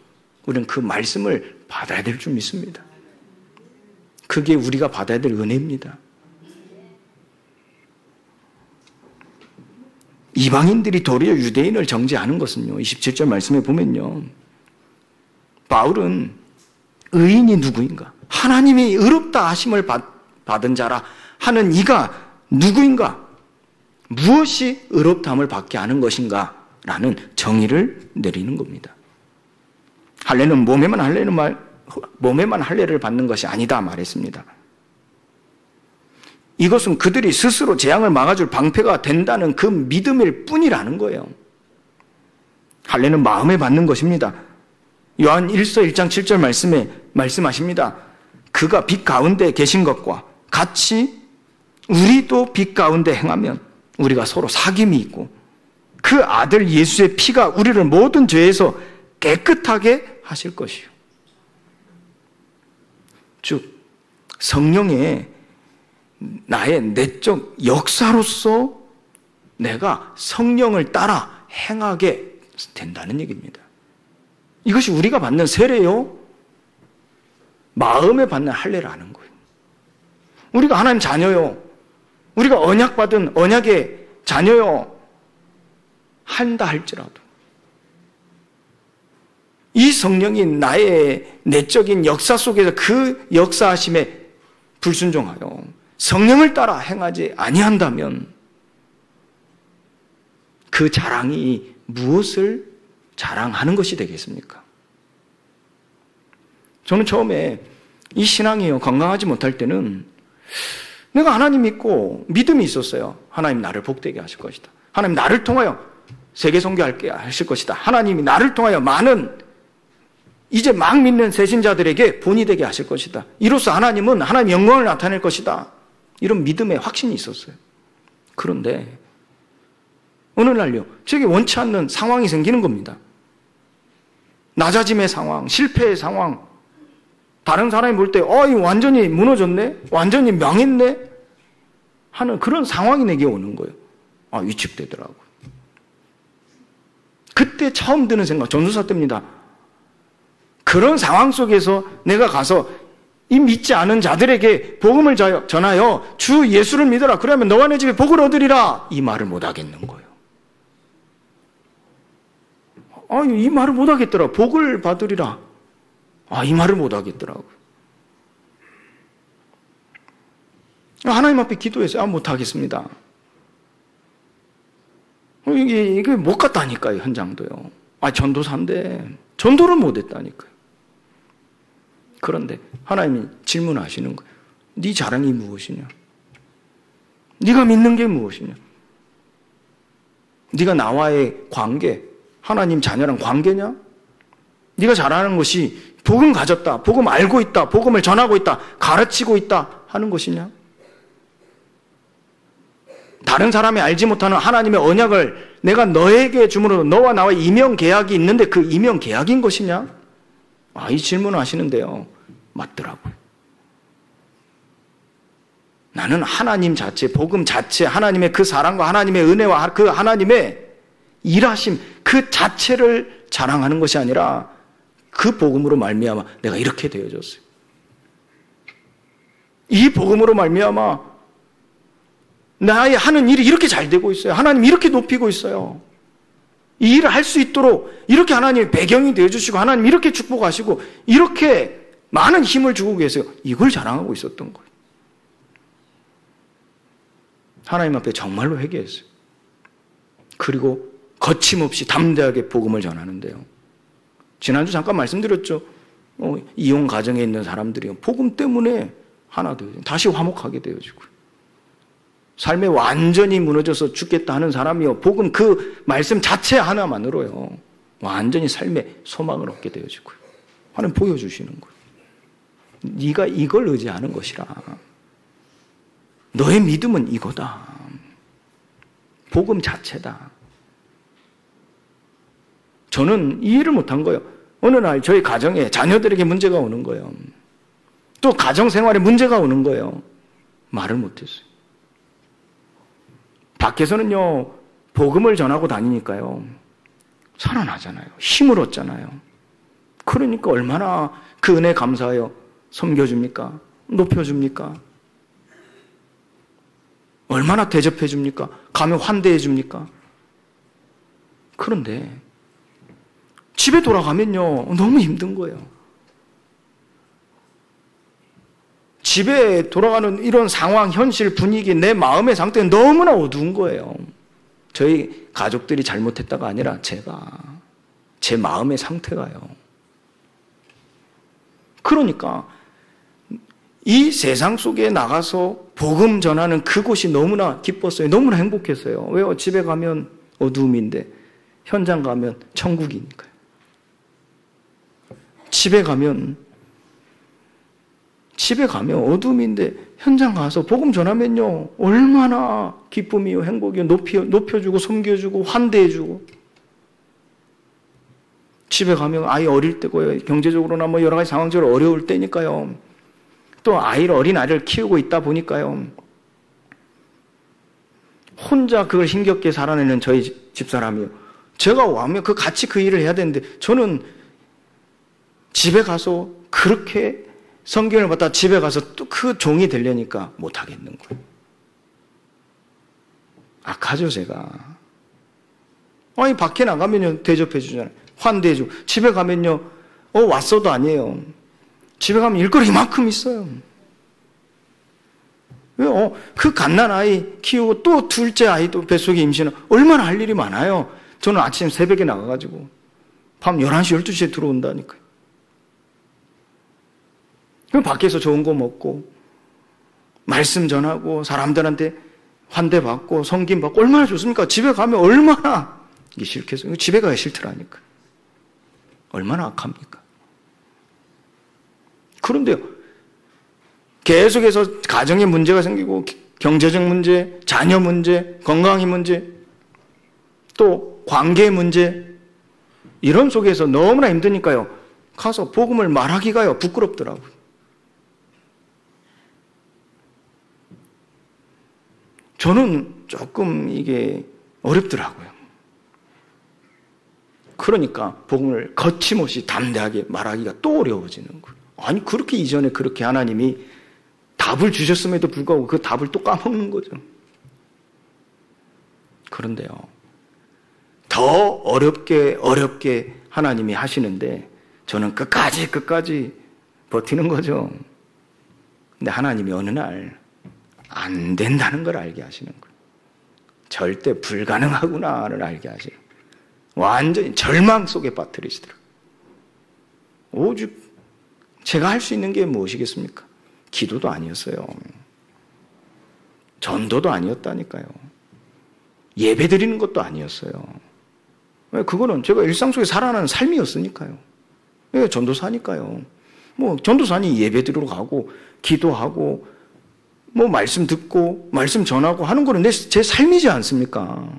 [SPEAKER 1] 우리는 그 말씀을 받아야 될 줄 믿습니다. 그게 우리가 받아야 될 은혜입니다. 이방인들이 도리어 유대인을 정죄하는 것은요, 27절 말씀에 보면요, 바울은 의인이 누구인가? 하나님이 의롭다 하심을 받은 자라 하는 이가 누구인가? 무엇이 의롭다함을 받게 하는 것인가? 라는 정의를 내리는 겁니다. 할례는 몸에만 할례를 받는 것이 아니다 말했습니다. 이것은 그들이 스스로 재앙을 막아줄 방패가 된다는 그 믿음일 뿐이라는 거예요. 할례는 마음에 받는 것입니다. 요한 1서 1장 7절 말씀에 말씀하십니다. 그가 빛 가운데 계신 것과 같이 우리도 빛 가운데 행하면 우리가 서로 사귐이 있고 그 아들 예수의 피가 우리를 모든 죄에서 깨끗하게 하실 것이요. 즉 성령의 나의 내적 역사로서 내가 성령을 따라 행하게 된다는 얘기입니다. 이것이 우리가 받는 세례요, 마음에 받는 할례라는 거예요. 우리가 하나님 자녀요, 우리가 언약받은 언약의 자녀요 한다 할지라도 이 성령이 나의 내적인 역사 속에서 그 역사하심에 불순종하여 성령을 따라 행하지 아니한다면 그 자랑이 무엇을 자랑하는 것이 되겠습니까? 저는 처음에 이 신앙이 건강하지 못할 때는 내가 하나님 믿고 믿음이 있었어요. 하나님 나를 복되게 하실 것이다. 하나님 나를 통하여 세계 선교할게 하실 것이다. 하나님이 나를 통하여 많은 이제 막 믿는 새신자들에게 본이 되게 하실 것이다. 이로써 하나님은 하나님 영광을 나타낼 것이다. 이런 믿음의 확신이 있었어요. 그런데 어느 날요, 저게 원치 않는 상황이 생기는 겁니다. 낮아짐의 상황, 실패의 상황, 다른 사람이 볼 때, 이 완전히 무너졌네? 완전히 망했네? 하는 그런 상황이 내게 오는 거예요. 위축되더라고요. 그때 처음 드는 생각, 전도사 때입니다. 그런 상황 속에서 내가 가서 이 믿지 않은 자들에게 복음을 전하여 주 예수를 믿어라. 그러면 너와 내 집에 복을 얻으리라. 이 말을 못 하겠는 거예요. 이 말을 못 하겠더라. 복을 받으리라. 이 말을 못 하겠더라고요. 하나님 앞에 기도했어요. 못 하겠습니다. 이게 못 갔다니까요, 현장도요. 전도사인데, 전도를 못 했다니까요. 그런데 하나님이 질문하시는 거예요. 네 자랑이 무엇이냐? 네가 믿는 게 무엇이냐? 네가 나와의 관계, 하나님 자녀랑 관계냐? 네가 잘하는 것이 복음 가졌다, 복음 알고 있다, 복음을 전하고 있다, 가르치고 있다 하는 것이냐? 다른 사람이 알지 못하는 하나님의 언약을 내가 너에게 주므로 너와 나와 이명 계약이 있는데 그 이명 계약인 것이냐? 이 질문을 하시는데요. 맞더라고요. 나는 하나님 자체, 복음 자체, 하나님의 그 사랑과 하나님의 은혜와 그 하나님의 일하심 그 자체를 자랑하는 것이 아니라 그 복음으로 말미암아 내가 이렇게 되어졌어요. 이 복음으로 말미암아 나의 하는 일이 이렇게 잘 되고 있어요. 하나님 이렇게 높이고 있어요. 이 일을 할 수 있도록 이렇게 하나님의 배경이 되어주시고 하나님 이렇게 축복하시고 이렇게 많은 힘을 주고 계세요. 이걸 자랑하고 있었던 거예요. 하나님 앞에 정말로 회개했어요. 그리고 거침없이 담대하게 복음을 전하는데요. 지난주 잠깐 말씀드렸죠. 이혼 가정에 있는 사람들이 복음 때문에 하나 되어지고 다시 화목하게 되어지고요. 삶에 완전히 무너져서 죽겠다 하는 사람이요. 복음 그 말씀 자체 하나만으로요. 완전히 삶의 소망을 얻게 되어지고요. 하나님 보여주시는 거예요. 네가 이걸 의지하는 것이라. 너의 믿음은 이거다. 복음 자체다. 저는 이해를 못한 거예요. 어느 날 저희 가정에 자녀들에게 문제가 오는 거예요. 또 가정생활에 문제가 오는 거예요. 말을 못했어요. 밖에서는요, 복음을 전하고 다니니까요, 살아나잖아요. 힘을 얻잖아요. 그러니까 얼마나 그 은혜 감사하여 섬겨줍니까? 높여줍니까? 얼마나 대접해줍니까? 가면 환대해줍니까? 그런데 집에 돌아가면요, 너무 힘든 거예요. 집에 돌아가는 이런 상황, 현실, 분위기, 내 마음의 상태는 너무나 어두운 거예요. 저희 가족들이 잘못했다가 아니라 제 마음의 상태가요. 그러니까 이 세상 속에 나가서 복음 전하는 그곳이 너무나 기뻤어요. 너무나 행복했어요. 왜요? 집에 가면 어두움인데 현장 가면 천국이니까요. 집에 가면 어둠인데 현장 가서 복음 전하면요 얼마나 기쁨이요 행복이요 높여주고 섬겨주고 환대해주고. 집에 가면 아이 어릴 때고요 경제적으로나 뭐 여러 가지 상황적으로 어려울 때니까요. 또 어린 아이를 키우고 있다 보니까요 혼자 그걸 힘겹게 살아내는 저희 집사람이요. 제가 와면 같이 그 일을 해야 되는데 저는 집에 가서 그렇게 성경을 받다 집에 가서 또 그 종이 되려니까 못 하겠는 거예요. 악하죠, 제가. 밖에 나가면요, 대접해 주잖아요. 환대해 주고. 집에 가면요, 왔어도 아니에요. 집에 가면 일거리 이만큼 있어요. 그 갓난아이 키우고 또 둘째 아이도 뱃속에 임신은 얼마나 할 일이 많아요. 저는 아침 새벽에 나가가지고 밤 11시, 12시에 들어온다니까요. 그럼 밖에서 좋은 거 먹고 말씀 전하고 사람들한테 환대받고 섬김받고 얼마나 좋습니까? 집에 가면 얼마나 이게 싫겠어요. 집에 가기 싫더라니까. 얼마나 악합니까? 그런데요, 계속해서 가정에 문제가 생기고 경제적 문제, 자녀 문제, 건강의 문제, 또 관계 문제, 이런 속에서 너무나 힘드니까요, 가서 복음을 말하기가요 부끄럽더라고요. 저는 조금 이게 어렵더라고요. 그러니까 복음을 거침없이 담대하게 말하기가 또 어려워지는 거예요. 아니, 그렇게 이전에 그렇게 하나님이 답을 주셨음에도 불구하고 그 답을 또 까먹는 거죠. 그런데요, 더 어렵게 하나님이 하시는데 저는 끝까지 버티는 거죠. 근데 하나님이 어느 날 안 된다는 걸 알게 하시는 거예요. 절대 불가능하구나를 알게 하시는 거예요. 완전히 절망 속에 빠뜨리시더라고요. 오직 제가 할 수 있는 게 무엇이겠습니까? 기도도 아니었어요. 전도도 아니었다니까요. 예배 드리는 것도 아니었어요. 그거는 제가 일상 속에 살아가는 삶이었으니까요. 전도사니까요. 전도사니 예배 드리러 가고 기도하고 말씀 듣고 말씀 전하고 하는 거는 제 삶이지 않습니까?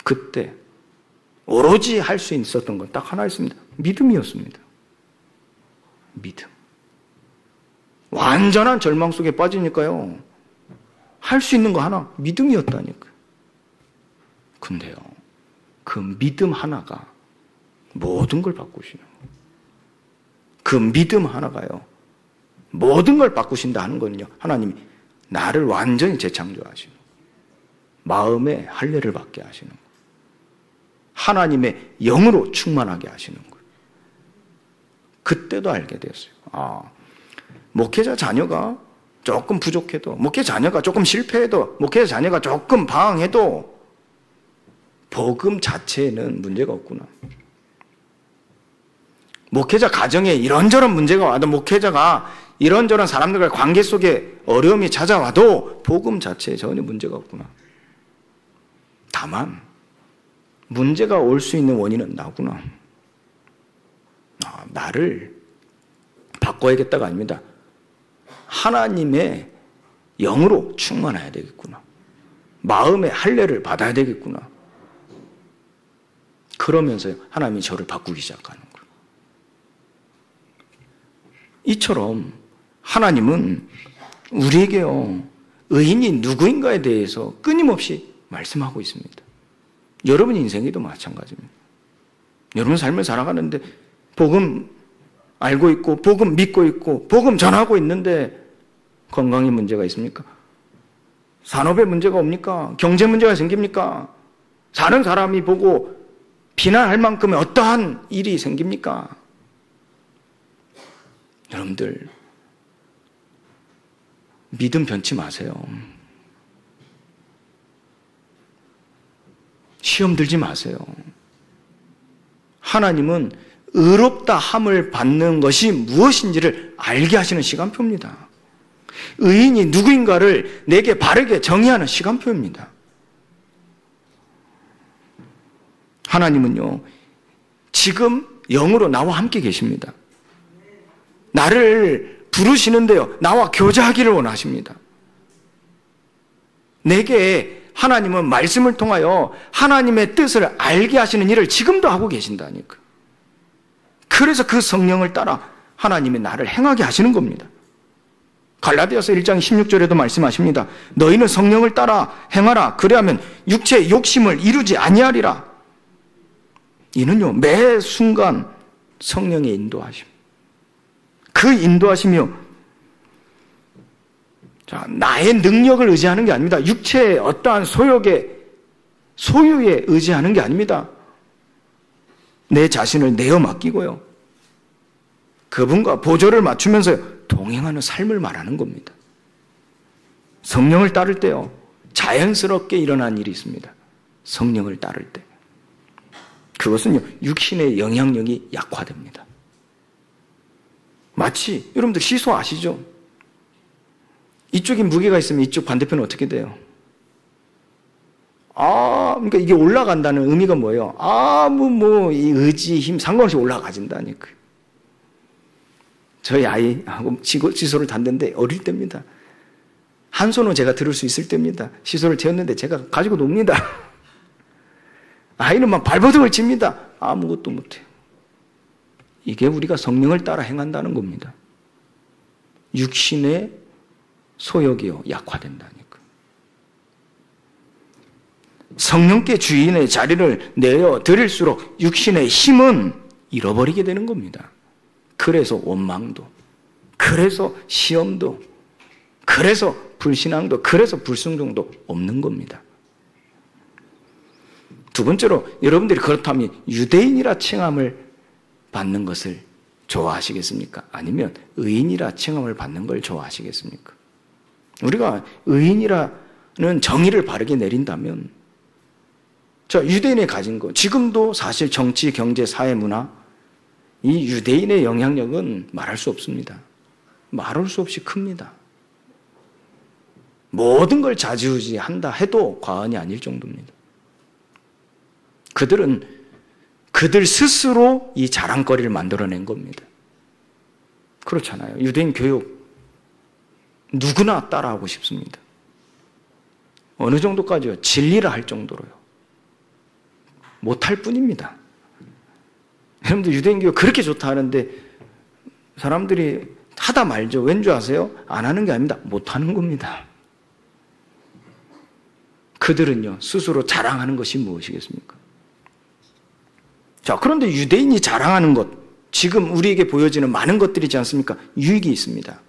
[SPEAKER 1] 그때 오로지 할 수 있었던 건 딱 하나 있습니다. 믿음이었습니다. 믿음. 완전한 절망 속에 빠지니까요, 할 수 있는 거 하나, 믿음이었다니까요. 근데요, 그 믿음 하나가 모든 걸 바꾸시는 거예요. 그 믿음 하나가요, 모든 걸 바꾸신다 하는 거는요, 하나님이 나를 완전히 재창조하시는 거예요. 마음에 할례를 받게 하시는 거예요. 하나님의 영으로 충만하게 하시는 거예요. 그때도 알게 되었어요. 목회자 자녀가 조금 부족해도, 목회자 자녀가 조금 실패해도, 목회자 자녀가 조금 방황해도 복음 자체에는 문제가 없구나. 목회자 가정에 이런저런 문제가 와도, 목회자가 이런저런 사람들과의 관계 속에 어려움이 찾아와도 복음 자체에 전혀 문제가 없구나. 다만 문제가 올 수 있는 원인은 나구나. 나를 바꿔야겠다가 아닙니다. 하나님의 영으로 충만해야 되겠구나. 마음의 할례를 받아야 되겠구나. 그러면서 하나님이 저를 바꾸기 시작하는 거예요. 이처럼 하나님은 우리에게요, 의인이 누구인가에 대해서 끊임없이 말씀하고 있습니다. 여러분 인생에도 마찬가지입니다. 여러분 삶을 살아가는데 복음 알고 있고 복음 믿고 있고 복음 전하고 있는데 건강에 문제가 있습니까? 산업에 문제가 옵니까? 경제 문제가 생깁니까? 사는 사람이 보고 비난할 만큼의 어떠한 일이 생깁니까? 여러분들 믿음 변치 마세요. 시험 들지 마세요. 하나님은 의롭다 함을 받는 것이 무엇인지를 알게 하시는 시간표입니다. 의인이 누구인가를 내게 바르게 정의하는 시간표입니다. 하나님은요, 지금 영으로 나와 함께 계십니다. 나를 부르시는데요, 나와 교제하기를 원하십니다. 내게 하나님은 말씀을 통하여 하나님의 뜻을 알게 하시는 일을 지금도 하고 계신다니까. 그래서 그 성령을 따라 하나님이 나를 행하게 하시는 겁니다. 갈라디아서 1장 16절에도 말씀하십니다. 너희는 성령을 따라 행하라. 그래야면 육체의 욕심을 이루지 아니하리라. 이는요, 매 순간 성령의 인도하심. 그 인도하심이요, 나의 능력을 의지하는 게 아닙니다. 육체의 어떠한 소유에 의지하는 게 아닙니다. 내 자신을 내어 맡기고요, 그분과 보조를 맞추면서 동행하는 삶을 말하는 겁니다. 성령을 따를 때요, 자연스럽게 일어난 일이 있습니다. 성령을 따를 때. 그것은요, 육신의 영향력이 약화됩니다. 마치 여러분들 시소 아시죠? 이쪽에 무게가 있으면 이쪽 반대편은 어떻게 돼요? 그러니까 이게 올라간다는 의미가 뭐예요? 이 의지, 힘 상관없이 올라가진다니까. 저희 아이하고 시소를 탔는데 어릴 때입니다. 한 손은 제가 들을 수 있을 때입니다. 시소를 재었는데 제가 가지고 놉니다. 아이는 막 발버둥을 칩니다. 아무것도 못해요. 이게 우리가 성령을 따라 행한다는 겁니다. 육신의 소욕이요, 약화된다니까. 성령께 주인의 자리를 내어 드릴수록 육신의 힘은 잃어버리게 되는 겁니다. 그래서 원망도, 그래서 시험도, 그래서 불신앙도, 그래서 불순종도 없는 겁니다. 두 번째로, 여러분들이 그렇다면 유대인이라 칭함을 받는 것을 좋아하시겠습니까? 아니면 의인이라 칭함을 받는 걸 좋아하시겠습니까? 우리가 의인이라는 정의를 바르게 내린다면, 유대인이 가진 것, 지금도 사실 정치, 경제, 사회, 문화, 이 유대인의 영향력은 말할 수 없습니다. 말할 수 없이 큽니다. 모든 걸 좌지우지한다 해도 과언이 아닐 정도입니다. 그들은 그들 스스로 이 자랑거리를 만들어낸 겁니다. 그렇잖아요. 유대인 교육 누구나 따라하고 싶습니다. 어느 정도까지요? 진리라 할 정도로요. 못할 뿐입니다. 여러분들 유대인 교육 그렇게 좋다 하는데 사람들이 하다 말죠. 왠 줄 아세요? 안 하는 게 아닙니다. 못하는 겁니다. 그들은요, 스스로 자랑하는 것이 무엇이겠습니까? 자, 그런데 유대인이 자랑하는 것, 지금 우리에게 보여지는 많은 것들이지 않습니까? 유익이 있습니다.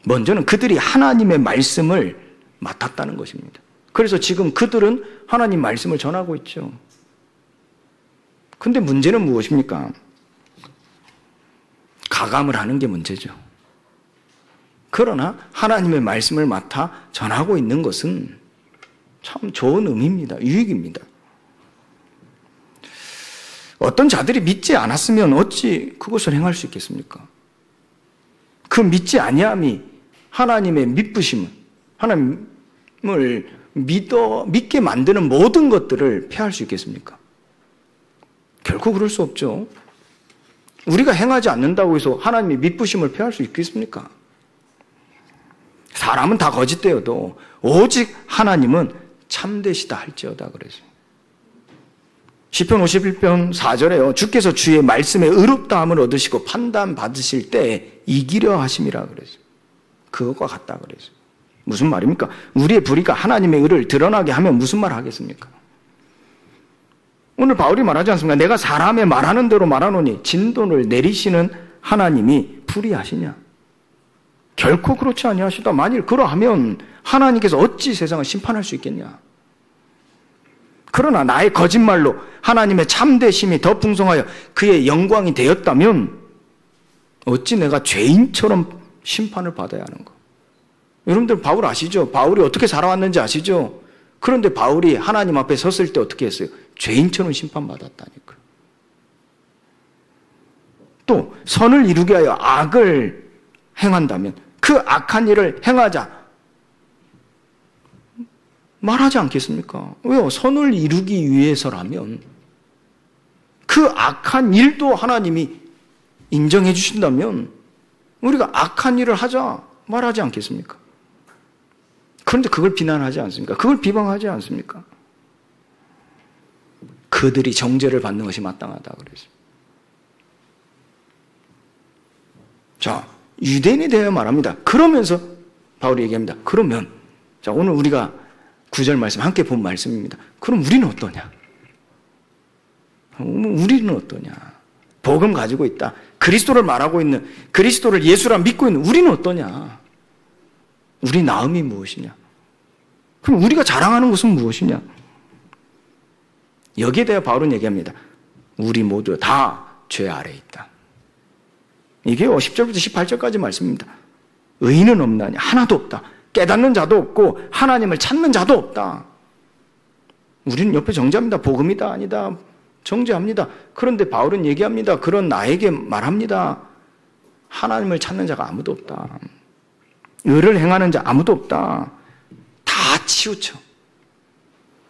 [SPEAKER 1] 먼저는 그들이 하나님의 말씀을 맡았다는 것입니다. 그래서 지금 그들은 하나님 말씀을 전하고 있죠. 근데 문제는 무엇입니까? 가감을 하는 게 문제죠. 그러나 하나님의 말씀을 맡아 전하고 있는 것은 참 좋은 의미입니다. 유익입니다. 어떤 자들이 믿지 않았으면 어찌 그것을 행할 수 있겠습니까? 그 믿지 아니함이 하나님의 믿부심은, 하나님을 믿게 만드는 모든 것들을 폐할 수 있겠습니까? 결코 그럴 수 없죠. 우리가 행하지 않는다고 해서 하나님의 믿부심을 폐할 수 있겠습니까? 사람은 다 거짓되어도 오직 하나님은 참되시다 할지어다 그래서. 시편 51편 4절에요. 주께서 주의 말씀에 의롭다함을 얻으시고 판단 받으실 때 이기려 하심이라 그랬어요. 그것과 같다 그랬어요. 무슨 말입니까? 우리의 불의가 하나님의 의를 드러나게 하면 무슨 말 하겠습니까? 오늘 바울이 말하지 않습니까? 내가 사람의 말하는 대로 말하노니 진돈을 내리시는 하나님이 불의하시냐? 결코 그렇지 아니하시다. 만일 그러하면 하나님께서 어찌 세상을 심판할 수 있겠냐? 그러나 나의 거짓말로 하나님의 참되심이 더 풍성하여 그의 영광이 되었다면 어찌 내가 죄인처럼 심판을 받아야 하는가? 여러분들 바울 아시죠? 바울이 어떻게 살아왔는지 아시죠? 그런데 바울이 하나님 앞에 섰을 때 어떻게 했어요? 죄인처럼 심판받았다니까. 또 선을 이루게 하여 악을 행한다면 그 악한 일을 행하자 말하지 않겠습니까? 왜요? 선을 이루기 위해서라면 그 악한 일도 하나님이 인정해 주신다면 우리가 악한 일을 하자 말하지 않겠습니까? 그런데 그걸 비난하지 않습니까? 그걸 비방하지 않습니까? 그들이 정죄를 받는 것이 마땅하다 그랬어요. 자, 유대인에 대해 말합니다. 그러면서 바울이 얘기합니다. 그러면 자, 오늘 우리가 9절 말씀 함께 본 말씀입니다. 그럼 우리는 어떠냐? 우리는 어떠냐? 복음 가지고 있다. 그리스도를 말하고 있는, 그리스도를 예수라 믿고 있는 우리는 어떠냐? 우리 나음이 무엇이냐? 그럼 우리가 자랑하는 것은 무엇이냐? 여기에 대해 바울은 얘기합니다. 우리 모두 다 죄 아래에 있다. 이게 10절부터 18절까지 말씀입니다. 의인은 없나니 하나도 없다. 깨닫는 자도 없고 하나님을 찾는 자도 없다. 우리는 옆에 정죄합니다. 복음이다 아니다 정죄합니다. 그런데 바울은 얘기합니다. 그런 나에게 말합니다. 하나님을 찾는 자가 아무도 없다. 의를 행하는 자 아무도 없다. 다 치우쳐.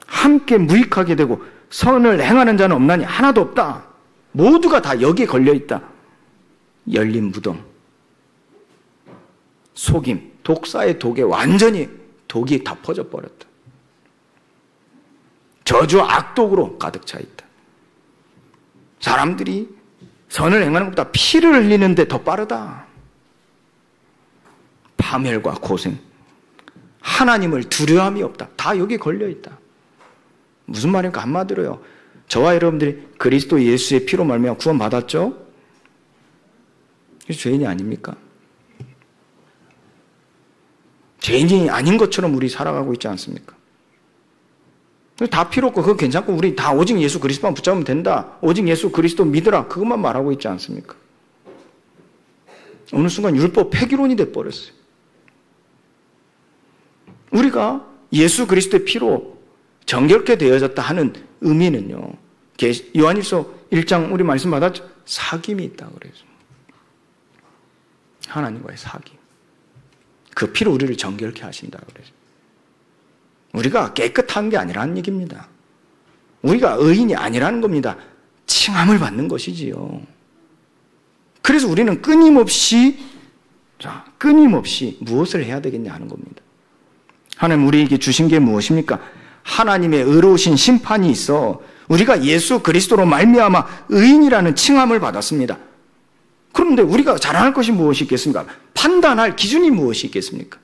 [SPEAKER 1] 함께 무익하게 되고 선을 행하는 자는 없나니 하나도 없다. 모두가 다 여기에 걸려있다. 열린 무덤, 속임, 독사의 독에 완전히 독이 다 퍼져버렸다. 저주와 악독으로 가득 차 있다. 사람들이 선을 행하는 것보다 피를 흘리는데 더 빠르다. 파멸과 고생, 하나님을 두려움이 없다. 다 여기 걸려있다. 무슨 말입니까? 한마디로요. 저와 여러분들이 그리스도 예수의 피로 말미암아 구원받았죠? 죄인이 아닙니까? 죄인이 아닌 것처럼 우리 살아가고 있지 않습니까? 다 필요 없고 그거 괜찮고 우리 다 오직 예수 그리스도만 붙잡으면 된다. 오직 예수 그리스도 믿으라. 그것만 말하고 있지 않습니까? 어느 순간 율법 폐기론이 돼버렸어요. 우리가 예수 그리스도의 피로 정결케 되어졌다 하는 의미는요. 요한일서 1장 우리 말씀 받았죠? 사귐이 있다 그래서. 하나님과의 사귐. 그 피로 우리를 정결케 하신다 그래서. 우리가 깨끗한 게 아니라는 얘기입니다. 우리가 의인이 아니라는 겁니다. 칭함을 받는 것이지요. 그래서 우리는 끊임없이 무엇을 해야 되겠냐 하는 겁니다. 하나님 우리에게 주신 게 무엇입니까? 하나님의 의로우신 심판이 있어 우리가 예수 그리스도로 말미암아 의인이라는 칭함을 받았습니다. 그런데 우리가 자랑할 것이 무엇이 있겠습니까? 판단할 기준이 무엇이 있겠습니까?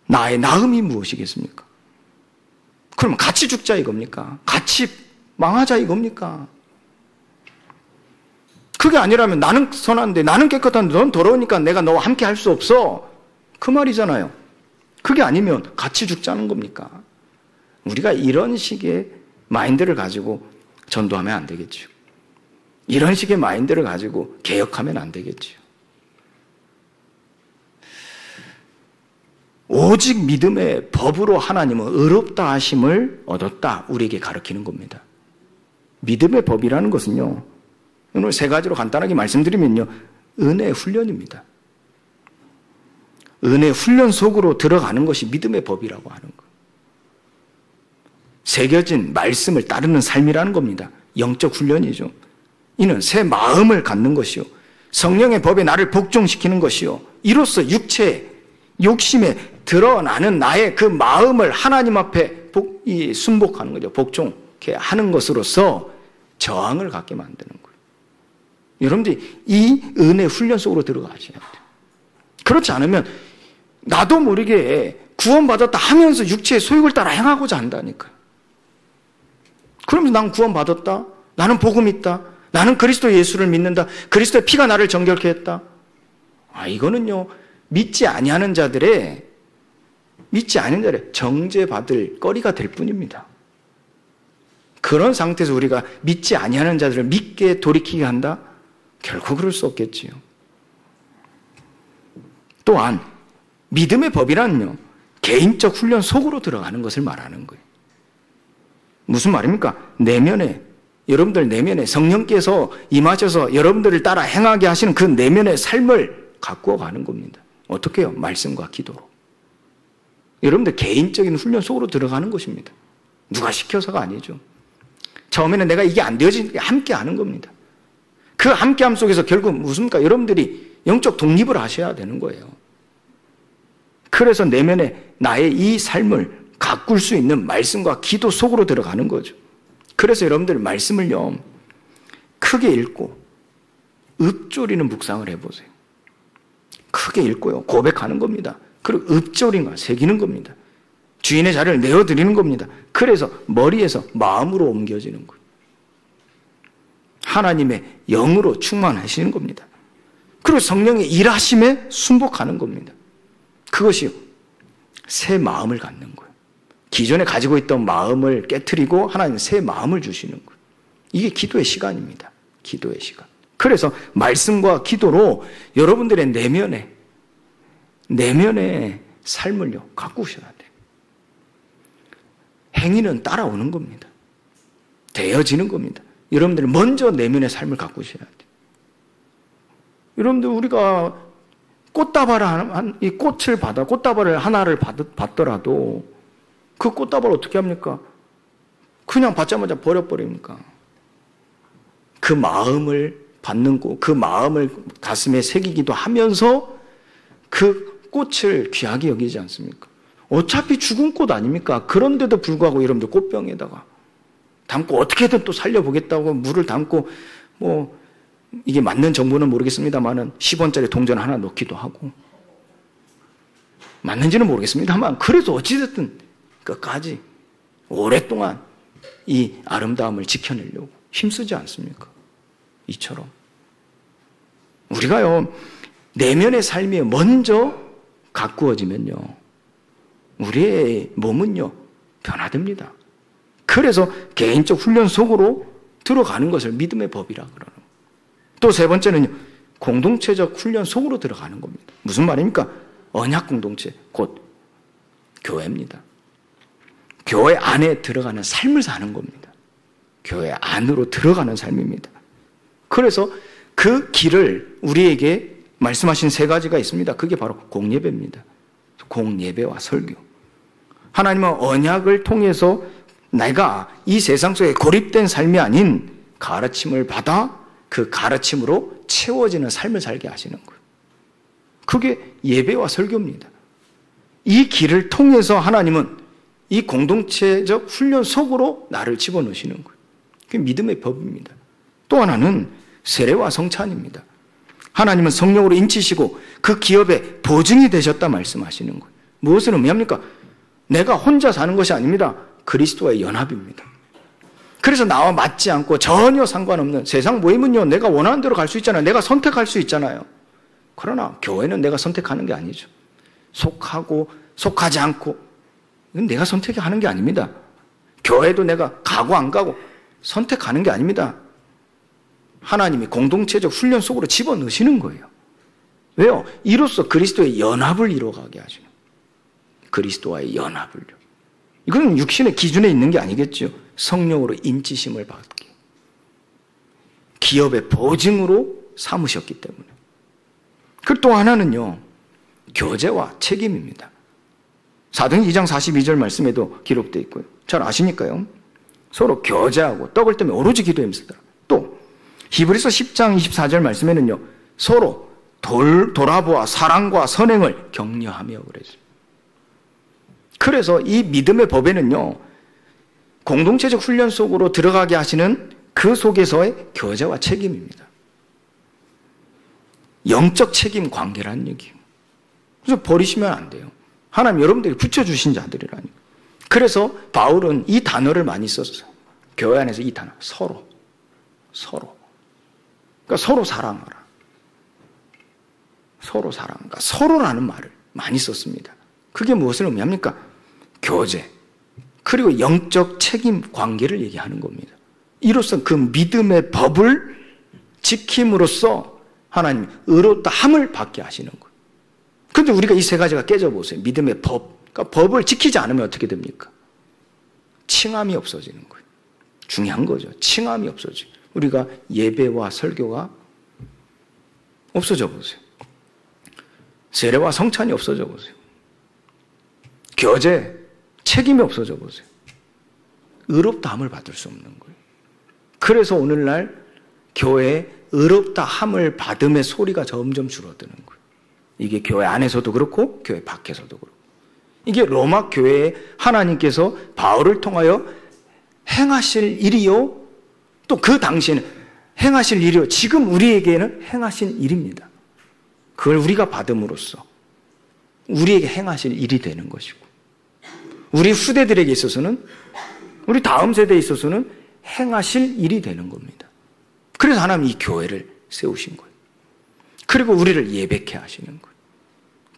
[SPEAKER 1] 나의 나음이 무엇이겠습니까? 그럼 같이 죽자 이겁니까? 같이 망하자 이겁니까? 그게 아니라면 나는 선한데 나는 깨끗한데 넌 더러우니까 내가 너와 함께 할 수 없어. 그 말이잖아요. 그게 아니면 같이 죽자는 겁니까? 우리가 이런 식의 마인드를 가지고 전도하면 안 되겠죠. 이런 식의 마인드를 가지고 개혁하면 안 되겠죠. 오직 믿음의 법으로 하나님은 의롭다 하심을 얻었다. 우리에게 가르치는 겁니다. 믿음의 법이라는 것은요. 오늘 세 가지로 간단하게 말씀드리면요. 은혜 훈련입니다. 은혜 훈련 속으로 들어가는 것이 믿음의 법이라고 하는 거예요. 새겨진 말씀을 따르는 삶이라는 겁니다. 영적 훈련이죠. 이는 새 마음을 갖는 것이요. 성령의 법에 나를 복종시키는 것이요. 이로써 육체의 욕심에 드러나는 나의 그 마음을 하나님 앞에 순복하는 거죠. 복종케 하는 것으로서 저항을 갖게 만드는 거예요. 여러분들이 이 은혜 훈련 속으로 들어가셔야 돼요. 그렇지 않으면 나도 모르게 구원받았다 하면서 육체의 소욕을 따라 행하고자 한다니까요. 그러면서 난 구원받았다. 나는 복음 있다. 나는 그리스도 예수를 믿는다. 그리스도의 피가 나를 정결케 했다. 이거는요. 믿지 아니하는 자들의 정죄받을 거리가 될 뿐입니다. 그런 상태에서 우리가 믿지 아니하는 자들을 믿게 돌이키게 한다? 결코 그럴 수 없겠지요. 또한 믿음의 법이란요. 개인적 훈련 속으로 들어가는 것을 말하는 거예요. 무슨 말입니까? 여러분들 내면에 성령께서 임하셔서 여러분들을 따라 행하게 하시는 그 내면의 삶을 가꾸어 가는 겁니다. 어떻게 해요? 말씀과 기도로. 여러분들 개인적인 훈련 속으로 들어가는 것입니다. 누가 시켜서가 아니죠. 처음에는 내가 이게 안 되어지니까 함께 하는 겁니다. 그 함께함 속에서 결국 무슨입니까? 여러분들이 영적 독립을 하셔야 되는 거예요. 그래서 내면에 나의 이 삶을 가꿀 수 있는 말씀과 기도 속으로 들어가는 거죠. 그래서 여러분들 말씀을요, 크게 읽고 읊조리는 묵상을 해보세요. 크게 읽고요, 고백하는 겁니다. 그리고 읊조리가 새기는 겁니다. 주인의 자리를 내어드리는 겁니다. 그래서 머리에서 마음으로 옮겨지는 거예요. 하나님의 영으로 충만하시는 겁니다. 그리고 성령의 일하심에 순복하는 겁니다. 그것이 새 마음을 갖는 거예요. 기존에 가지고 있던 마음을 깨트리고 하나님 새 마음을 주시는 거예요. 이게 기도의 시간입니다. 기도의 시간. 그래서 말씀과 기도로 여러분들의 내면의 삶을요, 가꾸셔야 돼요. 행위는 따라오는 겁니다. 되어지는 겁니다. 여러분들은 먼저 내면의 삶을 가꾸셔야 돼요. 여러분들, 우리가 이 꽃다발을 하나를 받더라도 그 꽃다발을 어떻게 합니까? 그냥 받자마자 버려버립니까? 그 마음을 받는 거, 그 마음을 가슴에 새기기도 하면서 그 꽃을 귀하게 여기지 않습니까? 어차피 죽은 꽃 아닙니까? 그런데도 불구하고 여러분들 꽃병에다가 담고 어떻게든 또 살려보겠다고 물을 담고, 이게 맞는 정보는 모르겠습니다만은 10원짜리 동전 하나 넣기도 하고, 맞는지는 모르겠습니다만 그래도 어찌됐든 끝까지 오랫동안 이 아름다움을 지켜내려고 힘쓰지 않습니까? 이처럼 우리가요, 내면의 삶이 먼저 가꾸어지면요, 우리의 몸은요, 변화됩니다. 그래서 개인적 훈련 속으로 들어가는 것을 믿음의 법이라 그러는 거예요. 또 세 번째는요, 공동체적 훈련 속으로 들어가는 겁니다. 무슨 말입니까? 언약 공동체, 곧 교회입니다. 교회 안에 들어가는 삶을 사는 겁니다. 교회 안으로 들어가는 삶입니다. 그래서 그 길을 우리에게 말씀하신 세 가지가 있습니다. 그게 바로 공예배입니다. 공예배와 설교. 하나님은 언약을 통해서 내가 이 세상 속에 고립된 삶이 아닌 가르침을 받아 그 가르침으로 채워지는 삶을 살게 하시는 거예요. 그게 예배와 설교입니다. 이 길을 통해서 하나님은 이 공동체적 훈련 속으로 나를 집어넣으시는 거예요. 그게 믿음의 법입니다. 또 하나는 세례와 성찬입니다. 하나님은 성령으로 인치시고 그 기업의 보증이 되셨다 말씀하시는 거예요. 무엇을 의미합니까? 내가 혼자 사는 것이 아닙니다. 그리스도와의 연합입니다. 그래서 나와 맞지 않고 전혀 상관없는 세상 모임은요, 내가 원하는 대로 갈 수 있잖아요. 내가 선택할 수 있잖아요. 그러나 교회는 내가 선택하는 게 아니죠. 속하고 속하지 않고, 이건 내가 선택하는 게 아닙니다. 교회도 내가 가고 안 가고 선택하는 게 아닙니다. 하나님이 공동체적 훈련 속으로 집어넣으시는 거예요. 왜요? 이로써 그리스도의 연합을 이루어가게 하시는 거예요. 그리스도와의 연합을요. 이건 육신의 기준에 있는 게 아니겠죠. 성령으로 인치심을 받기, 기업의 보증으로 삼으셨기 때문에. 그리고 또 하나는요, 교제와 책임입니다. 사도행전 2장 42절 말씀에도 기록되어 있고요. 잘 아시니까요. 서로 교제하고 떡을 떼며 오로지 기도하면서, 또 히브리서 10장 24절 말씀에는요, 서로 돌아보아 사랑과 선행을 격려하며 그랬어요. 그래서 이 믿음의 법에는요, 공동체적 훈련 속으로 들어가게 하시는 그 속에서의 교제와 책임입니다. 영적 책임 관계라는 얘기예요. 그래서 버리시면 안 돼요. 하나님 여러분들이 붙여주신 자들이라니까. 그래서 바울은 이 단어를 많이 썼어요. 교회 안에서 이 단어, 서로. 그러니까 서로 사랑하라. 서로 사랑하라. 그러니까 서로라는 말을 많이 썼습니다. 그게 무엇을 의미합니까? 교제, 그리고 영적 책임 관계를 얘기하는 겁니다. 이로써 그 믿음의 법을 지킴으로써 하나님이 의롭다 함을 받게 하시는 거예요. 그런데 우리가 이 세 가지가 깨져보세요. 믿음의 법, 그러니까 법을 지키지 않으면 어떻게 됩니까? 칭함이 없어지는 거예요. 중요한 거죠. 칭함이 없어져요. 우리가 예배와 설교가 없어져 보세요. 세례와 성찬이 없어져 보세요. 교제, 책임이 없어져 보세요. 의롭다함을 받을 수 없는 거예요. 그래서 오늘날 교회에 의롭다함을 받음의 소리가 점점 줄어드는 거예요. 이게 교회 안에서도 그렇고 교회 밖에서도 그렇고. 이게 로마 교회에 하나님께서 바울을 통하여 행하실 일이요, 또 그 당시에는 행하실 일이요, 지금 우리에게는 행하신 일입니다. 그걸 우리가 받음으로써 우리에게 행하실 일이 되는 것이고, 우리 후대들에게 있어서는, 우리 다음 세대에 있어서는 행하실 일이 되는 겁니다. 그래서 하나님이 이 교회를 세우신 거예요. 그리고 우리를 예배케 하시는 거예요.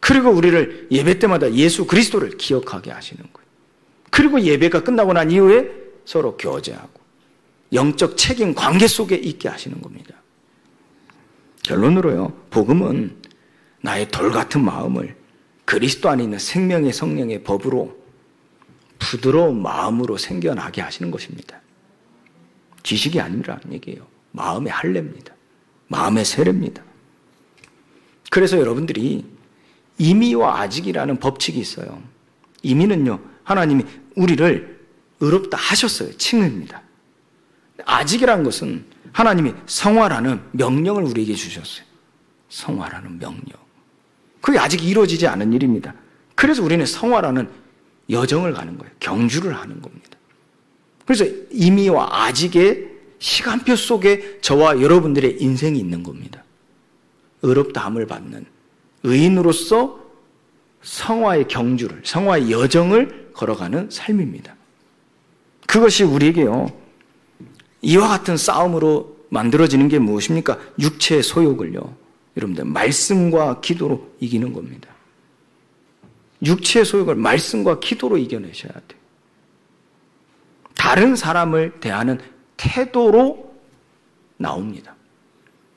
[SPEAKER 1] 그리고 우리를 예배 때마다 예수 그리스도를 기억하게 하시는 거예요. 그리고 예배가 끝나고 난 이후에 서로 교제하고 영적 책임 관계 속에 있게 하시는 겁니다. 결론으로요, 복음은 나의 돌 같은 마음을 그리스도 안에 있는 생명의 성령의 법으로 부드러운 마음으로 생겨나게 하시는 것입니다. 지식이 아니라는 얘기예요. 마음의 할례입니다. 마음의 세례입니다. 그래서 여러분들이 임의와 아직이라는 법칙이 있어요. 임의는요, 하나님이 우리를 의롭다 하셨어요. 칭의입니다. 아직이라는 것은 하나님이 성화라는 명령을 우리에게 주셨어요. 성화라는 명령. 그게 아직 이루어지지 않은 일입니다. 그래서 우리는 성화라는 여정을 가는 거예요. 경주를 하는 겁니다. 그래서 임의와 아직의 시간표 속에 저와 여러분들의 인생이 있는 겁니다. 의롭다함을 받는 의인으로서 성화의 경주를, 성화의 여정을 걸어가는 삶입니다. 그것이 우리에게요, 이와 같은 싸움으로 만들어지는 게 무엇입니까? 육체의 소욕을요, 여러분들 말씀과 기도로 이기는 겁니다. 육체의 소욕을 말씀과 기도로 이겨내셔야 돼요. 다른 사람을 대하는 태도로 나옵니다.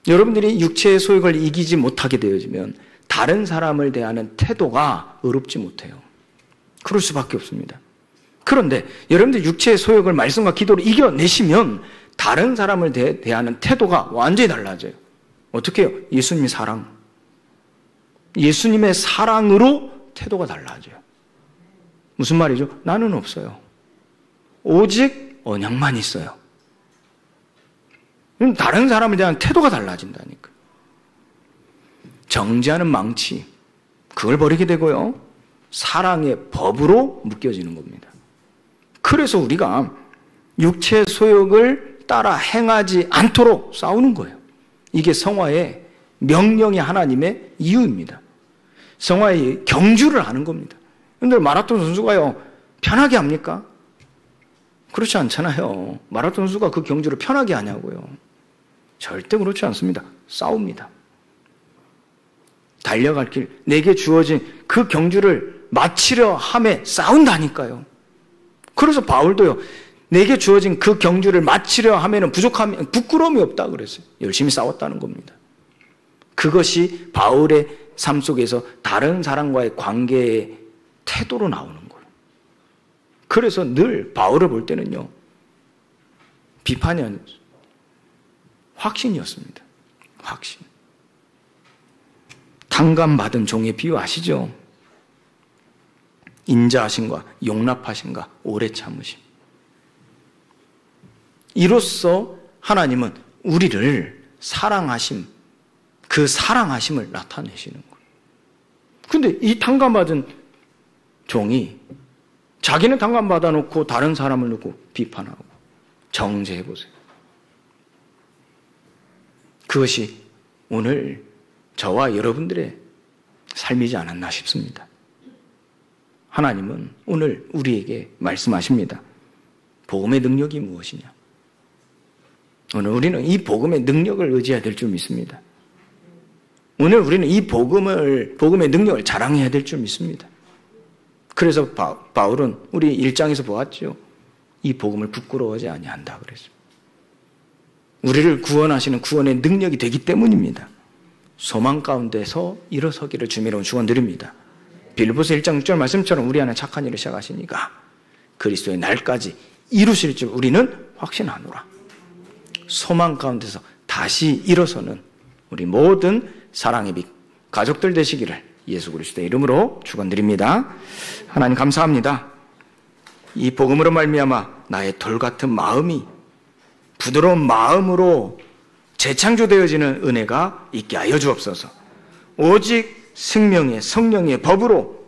[SPEAKER 1] 여러분들이 육체의 소욕을 이기지 못하게 되어지면 다른 사람을 대하는 태도가 의롭지 못해요. 그럴 수밖에 없습니다. 그런데 여러분들 육체의 소욕을 말씀과 기도로 이겨내시면 다른 사람을 대하는 태도가 완전히 달라져요. 어떻게 해요? 예수님의 사랑. 예수님의 사랑으로 태도가 달라져요. 무슨 말이죠? 나는 없어요. 오직 언약만 있어요. 다른 사람에 대한 태도가 달라진다니까. 정죄하는 망치, 그걸 버리게 되고요, 사랑의 법으로 묶여지는 겁니다. 그래서 우리가 육체 소욕을 따라 행하지 않도록 싸우는 거예요. 이게 성화의 명령이 하나님의 이유입니다. 성화의 경주를 하는 겁니다. 그런데 마라톤 선수가요, 편하게 합니까? 그렇지 않잖아요. 마라톤 선수가 그 경주를 편하게 하냐고요. 절대 그렇지 않습니다. 싸웁니다. 달려갈 길, 내게 주어진 그 경주를 마치려 함에 싸운다니까요. 그래서 바울도요, 내게 주어진 그 경주를 마치려 하면은 부족함이, 부끄러움이 없다 그랬어요. 열심히 싸웠다는 겁니다. 그것이 바울의 삶 속에서 다른 사람과의 관계의 태도로 나오는 거예요. 그래서 늘 바울을 볼 때는요, 비판이 아니었어요. 확신이었습니다. 확신. 탕감받은 종의 비유 아시죠? 인자하심과 용납하심과 오래 참으심. 이로써 하나님은 우리를 사랑하심, 그 사랑하심을 나타내시는 거예요. 근데 이 탕감받은 종이 자기는 탕감받아 놓고 다른 사람을 놓고 비판하고, 정죄해 보세요. 그것이 오늘 저와 여러분들의 삶이지 않았나 싶습니다. 하나님은 오늘 우리에게 말씀하십니다. 복음의 능력이 무엇이냐? 오늘 우리는 이 복음의 능력을 의지해야 될 줄 믿습니다. 오늘 우리는 이 복음의 능력을 자랑해야 될 줄 믿습니다. 그래서 바울은 우리 1장에서 보았죠. 이 복음을 부끄러워하지 아니한다 그랬습니다. 우리를 구원하시는 구원의 능력이 되기 때문입니다. 소망 가운데서 일어서기를 주미로 축원드립니다. 빌립보서 1장 6절 말씀처럼 우리 안에 착한 일을 시작하시니까 그리스도의 날까지 이루실 줄 우리는 확신하노라. 소망 가운데서 다시 일어서는 우리 모든 사랑의 빛 가족들 되시기를 예수 그리스도의 이름으로 축원드립니다. 하나님 감사합니다. 이 복음으로 말미암아 나의 돌 같은 마음이 부드러운 마음으로 재창조되어지는 은혜가 있게 하여 주옵소서. 오직 생명의 성령의 법으로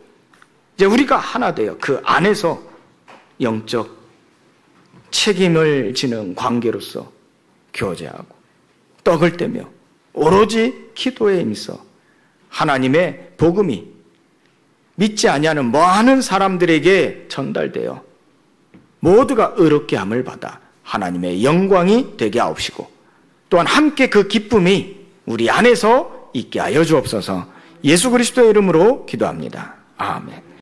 [SPEAKER 1] 이제 우리가 하나 되어 그 안에서 영적 책임을 지는 관계로서 교제하고 떡을 떼며 오로지 기도에 임서 하나님의 복음이 믿지 아니하는 많은 사람들에게 전달되어 모두가 의롭게 함을 받아 하나님의 영광이 되게 하옵시고 또한 함께 그 기쁨이 우리 안에서 있게 하여 주옵소서. 예수 그리스도의 이름으로 기도합니다. 아멘.